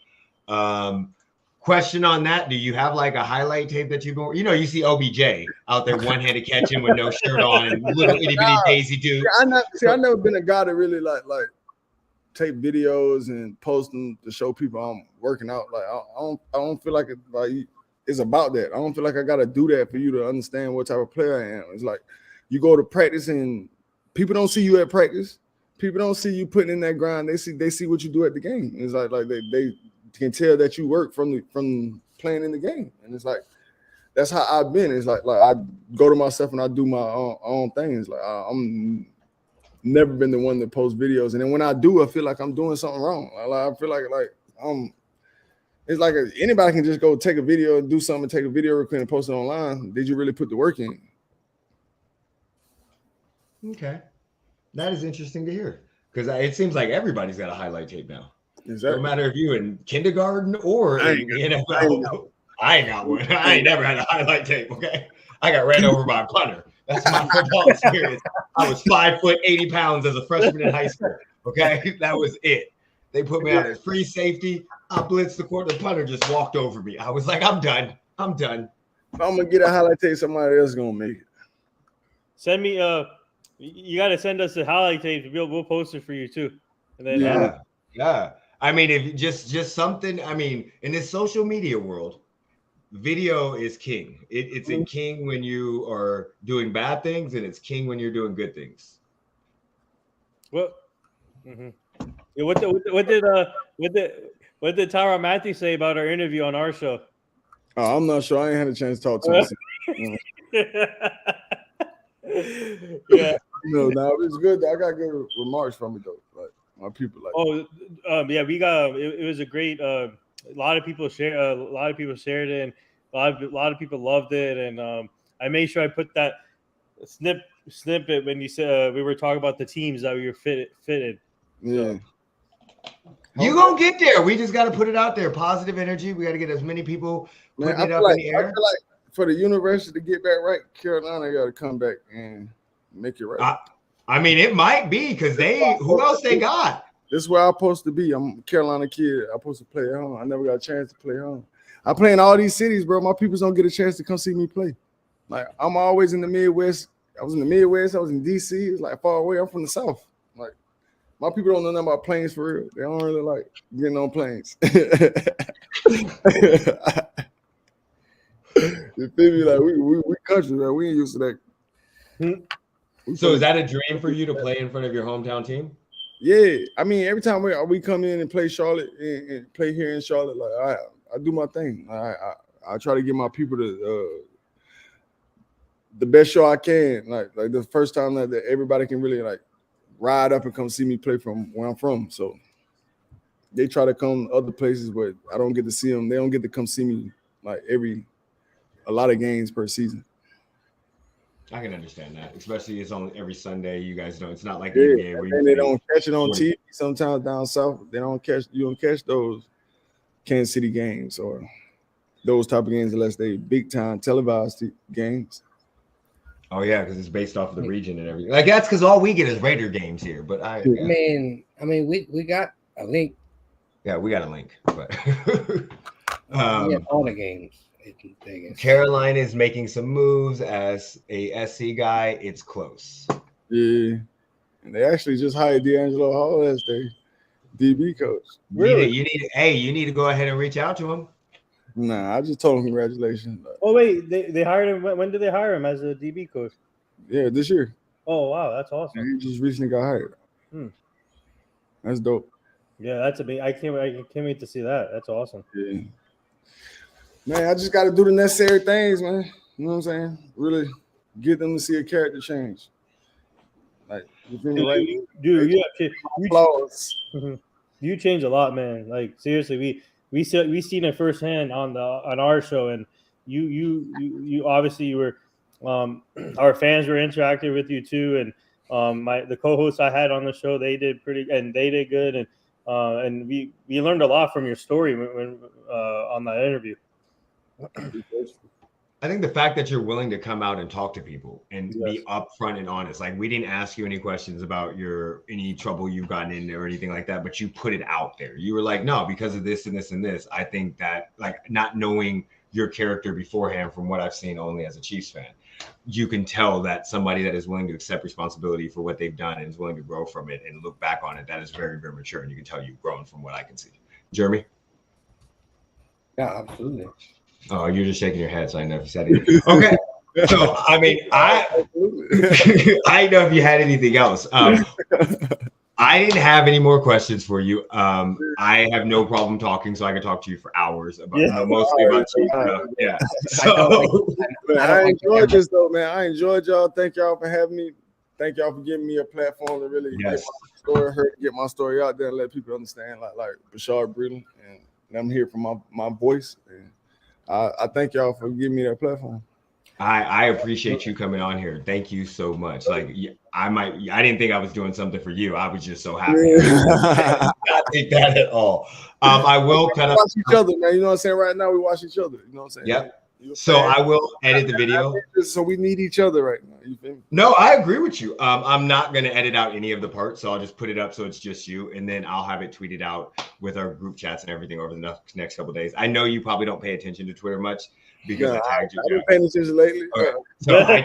Question on that: do you have like a highlight tape that you've been? You know, you see OBJ out there one-handed catching with no shirt on and little itty bitty Daisy dude. I've never been a guy that really like take videos and post them to show people I'm working out. Like I don't feel like it's about that. I don't feel like I gotta do that for you to understand what type of player I am. It's like you go to practice and people don't see you at practice. People don't see you putting in that grind. They see what you do at the game. It's like they can tell that you work from playing in the game. And it's like that's how I've been. It's like I go to myself and I do my own things. Like I'm never been the one to post videos, and then when I do, I feel like I'm doing something wrong. I feel like it's like anybody can just go take a video and do something, take a video record and post it online. Did you really put the work in? Okay, that is interesting to hear because it seems like everybody's got a highlight tape now. Exactly. No matter if you in kindergarten or in the NFL. I ain't got one. I ain't never had a highlight tape. Okay, I got ran over by a punter. That's my football experience. I was 5 foot 80 pounds as a freshman in high school. Okay, that was it. They put me out as free safety. I blitzed the court. The punter just walked over me. I was like, I'm done. If I'm gonna get a highlight tape, somebody else gonna make it. Send me. You got to send us the highlight tapes. We'll post it for you too. And then yeah. I mean, if just something. I mean, in this social media world, video is king. It's a king when you are doing bad things, and it's king when you're doing good things. Well, yeah, what did Tyrann Matthew say about our interview on our show? Oh, I'm not sure. I ain't had a chance to talk to him. Yeah. No, it's good. I got good remarks from it though. Like my people like. Yeah, we got. It was a great. A lot of people shared it, and a lot of people loved it. And I made sure I put that snippet when you said we were talking about the teams that we were fitted. Yeah. You gonna get there. We just got to put it out there. Positive energy. We got to get as many people putting it up in the air. I feel like for the university to get back right, Carolina got to come back and make it right. I mean, it might be because who else they got? This is where I'm supposed to be. I'm a Carolina kid. I'm supposed to play at home. I never got a chance to play at home. I play in all these cities, bro. My people don't get a chance to come see me play. Like I'm always in the Midwest. I was in the Midwest. I was in DC. It's like far away. I'm from the South. Like my people don't know nothing about planes for real. They don't really like getting on planes. You feel me? Like we country, man. We ain't used to that. So is that a dream for you to play in front of your hometown team? Yeah, I mean, every time we come in and play Charlotte and play here in Charlotte, like I do my thing. I try to give my people the best show I can. Like the first time that everybody can really like ride up and come see me play from where I'm from. So they try to come other places, but I don't get to see them. They don't get to come see me like a lot of games per season. I can understand that, especially it's on every Sunday. You guys know it's not like Yeah, the NBA where and they play don't catch it on 40. TV. Sometimes down south, you don't catch those Kansas City games or those type of games unless they big time televised games. Oh yeah, because it's based off of the region and everything. Like that's because all we get is Raider games here. But I mean, we got a link. Yeah, we got a link, but all the games. Carolina is making some moves as a SC guy. It's close. Yeah, and they actually just hired D'Angelo Hall as their DB coach. Really? You need to go ahead and reach out to him. Nah, I just told him congratulations. Oh wait, they hired him. When did they hire him as a DB coach? Yeah, this year. Oh wow, that's awesome. He just recently got hired. That's dope. Yeah, that's a big. I can't wait to see that. That's awesome. Yeah. Man, I just got to do the necessary things, man. You know what I'm saying? Really get them to see a character change. Like, you feel me? Right? Dude, You change a lot, man. Like seriously, we seen it firsthand on our show, and you obviously you were our fans were interactive with you too, and the co-hosts I had on the show, they did good, and we learned a lot from your story when on that interview. I think the fact that you're willing to come out and talk to people and be upfront and honest, like we didn't ask you any questions about any trouble you've gotten in or anything like that, but you put it out there. You were like, no, because of this and this and this. I think that like not knowing your character beforehand from what I've seen only as a Chiefs fan, you can tell that somebody that is willing to accept responsibility for what they've done and is willing to grow from it and look back on it, that is very, very mature. And you can tell you've grown from what I can see. Jeremy? Yeah, absolutely. Oh, you're just shaking your head, so I never said anything. Okay. So, I mean, I didn't know if you had anything else. I didn't have any more questions for you. I have no problem talking, so I can talk to you for hours about mostly about Chiefs stuff. Yeah. So, I enjoyed this though, man. I enjoyed y'all. Thank y'all for having me. Thank y'all for giving me a platform to really get my story out there and let people understand, like Bashuad Breeland, and I'm here for my voice. And I thank y'all for giving me that platform. I appreciate you coming on here. Thank you so much. Like I didn't think I was doing something for you. I was just so happy. I not think that at all. I will kind of watch each other, man. You know what I'm saying? Right now we watch each other. You know what I'm saying? Yep. So I will edit the video. So we need each other right now. You feel me? No, I agree with you. I'm not going to edit out any of the parts, so I'll just put it up so it's just you, and then I'll have it tweeted out with our group chats and everything over the next couple of days. I know you probably don't pay attention to Twitter much because I tagged you. I've been paying attention lately. Okay. So I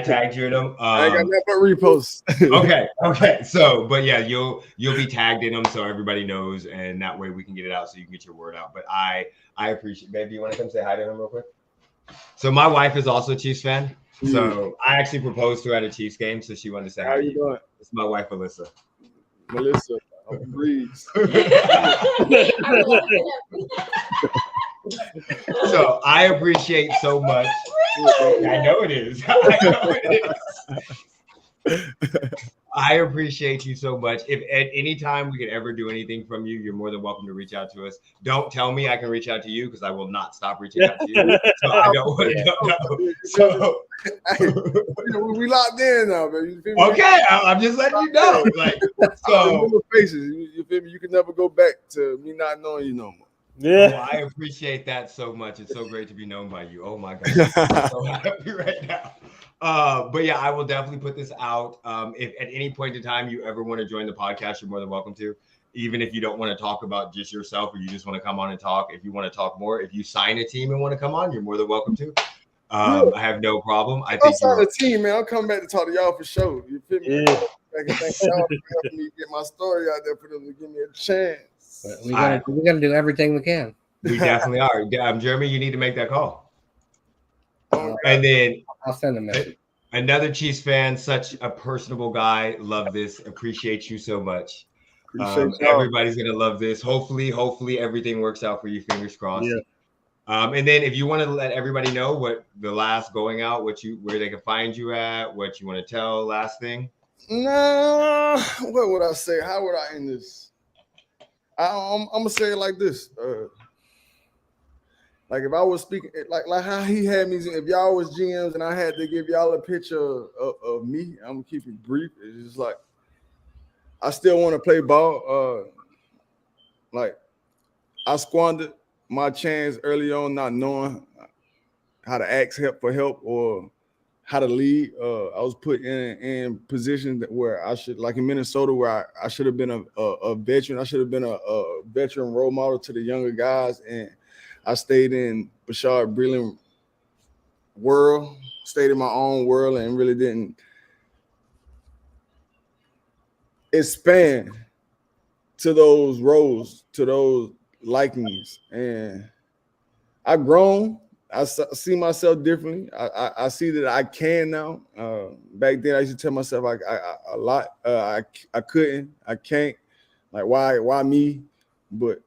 tagged you in them. I got that but reposts. Okay. So, but yeah, you'll be tagged in them so everybody knows, and that way we can get it out so you can get your word out. But I appreciate. Baby, you want to come say hi to him real quick? So my wife is also a Chiefs fan. So I actually proposed to her at a Chiefs game, so she wanted to say hi. How you doing? It's my wife, Alyssa. Melissa, Breeze. So I appreciate so much. I know it is. I appreciate you so much. If at any time we could ever do anything from you, you're more than welcome to reach out to us. Don't tell me I can reach out to you because I will not stop reaching out to you. So I don't want to know. So we locked in now, baby. Okay, I'm just letting you know. Like, so faces, you feel me? You can never go back to me not knowing you no more. Yeah, well, I appreciate that so much. It's so great to be known by you. Oh my God, I'm so happy right now. But yeah, I will definitely put this out. If at any point in time you ever want to join the podcast, you're more than welcome to. Even if you don't want to talk about just yourself or you just want to come on and talk. If you want to talk more, if you sign a team and want to come on, you're more than welcome to. I have no problem. I think sign a team, man. I'll come back to talk to y'all for sure. You feel me? Yeah. Thank y'all for helping me get my story out there for them to give me a chance. We gotta do everything we can. We definitely are. Jeremy, you need to make that call. And then I'll send a message. Another Chiefs fan, such a personable guy. Love this. Appreciate you so much. Everybody's gonna love this. Hopefully everything works out for you. Fingers crossed. Yeah. And then if you want to let everybody know what the last going out, where they can find you at, what you want to tell, last thing. No, what would I say? How would I end this? I'm gonna say it like this. Like if I was speaking, like how he had me. If y'all was GMs and I had to give y'all a picture of me, I'm gonna keep it brief. It's just like I still want to play ball. Like I squandered my chance early on, not knowing how to ask for help or how to lead. I was put in positions where I should, like in Minnesota, where I should have been a veteran. I should have been a veteran role model to the younger guys, and I stayed in Bashuad Breeland world, stayed in my own world, and really didn't expand to those roles, to those likings. And I've grown. I see myself differently. I see that I can now. Back then, I used to tell myself a lot. I couldn't. I can't. Like why me? But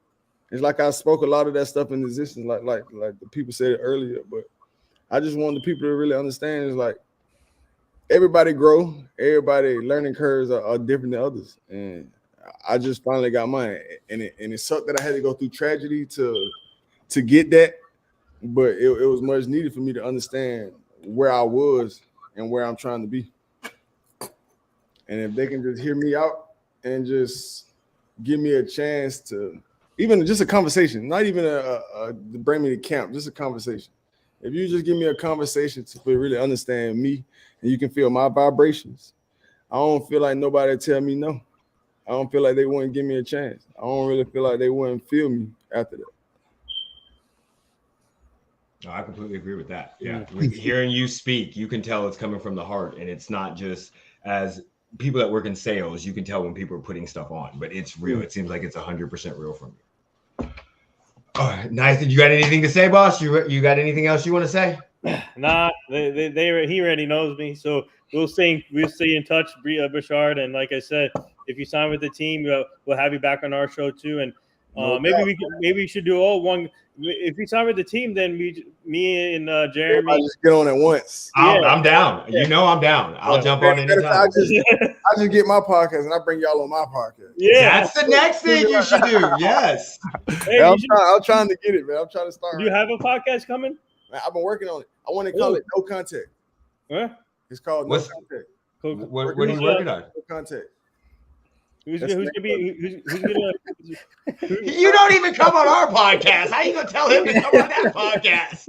it's like I spoke a lot of that stuff in existence, like the people said it earlier. But I just want the people to really understand is like everybody grow, everybody learning curves are different than others, and I just finally got mine. And it sucked that I had to go through tragedy to get that, but it was much needed for me to understand where I was and where I'm trying to be. And if they can just hear me out and just give me a chance to, even just a conversation, not even to bring me to camp, just a conversation. If you just give me a conversation to really understand me and you can feel my vibrations, I don't feel like nobody tell me no. I don't feel like they wouldn't give me a chance. I don't really feel like they wouldn't feel me after that. No, I completely agree with that. Yeah. With hearing you speak, you can tell it's coming from the heart, and it's not just as people that work in sales, you can tell when people are putting stuff on, but it's real. It seems like it's 100% real from you. All right, nice. You got anything to say, boss? You got anything else you want to say? Nah, he already knows me, so we'll stay in touch, Bashuad. And like I said, if you sign with the team, we'll have you back on our show too. And maybe we should do all one. If you sign with the team, then me and Jeremy. I'll just get on at once. I'm down. Yeah. You know I'm down. I'll jump on anytime. I just get my podcast and I bring y'all on my podcast. Yeah, that's the next thing you should do. Yes. Hey, I'm trying to get it, man. I'm trying to start. Do you have a podcast coming? Man, I've been working on it. I want to call it No Contact. Huh? It's called No Contact. What are you working on? No Contact. Who's gonna be? Who's gonna? You don't even come on our podcast. How you gonna tell him to come on that podcast?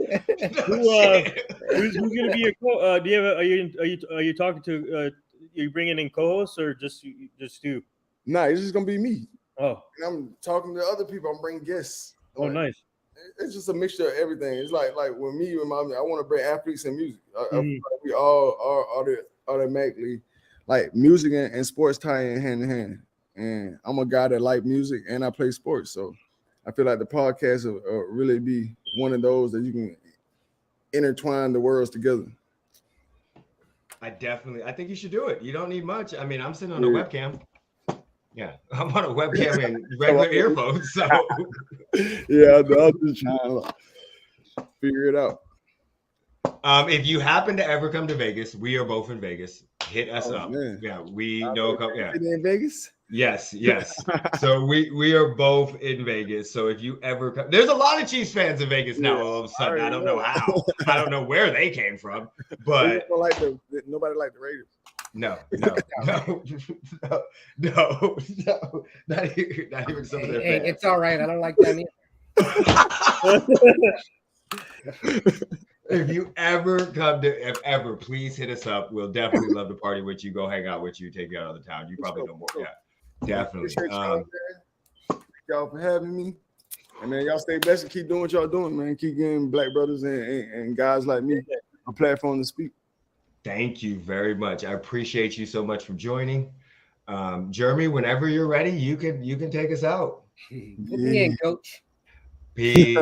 Who's gonna be your? Do you have? Are you talking to? Are you bringing in co-hosts or just you? Nah, it's just gonna be me. Oh, and I'm talking to other people. I'm bringing guests. Oh, nice. It's just a mixture of everything. It's like with me and I want to bring athletes and music. We all are automatically like music and sports tie in hand in hand. And I'm a guy that like music and I play sports. So I feel like the podcast will really be one of those that you can intertwine the worlds together. I think you should do it. You don't need much. I mean, I'm sitting on a webcam. Yeah, I'm on a webcam and regular earphones. So yeah, I'll just try to figure it out. If you happen to ever come to Vegas, we are both in Vegas. Hit us up. Man. Yeah, we know. Yeah, in Vegas. Yes. So we are both in Vegas. So if you ever come, there's a lot of Chiefs fans in Vegas now. All of a sudden, I don't know how. I don't know where they came from, but nobody liked the Raiders. No. Not even some of their fans. It's all right. I don't like them either. If you ever come to, please hit us up. We'll definitely love to party with you, go hang out with you, take you out of the town. You probably know more. Yeah, definitely. Thank y'all for having me. And man, y'all stay blessed and keep doing what y'all doing, man. Keep giving black brothers and guys like me a platform to speak. Thank you very much. I appreciate you so much for joining. Jeremy, whenever you're ready, you can take us out. Put me in, coach. Peace.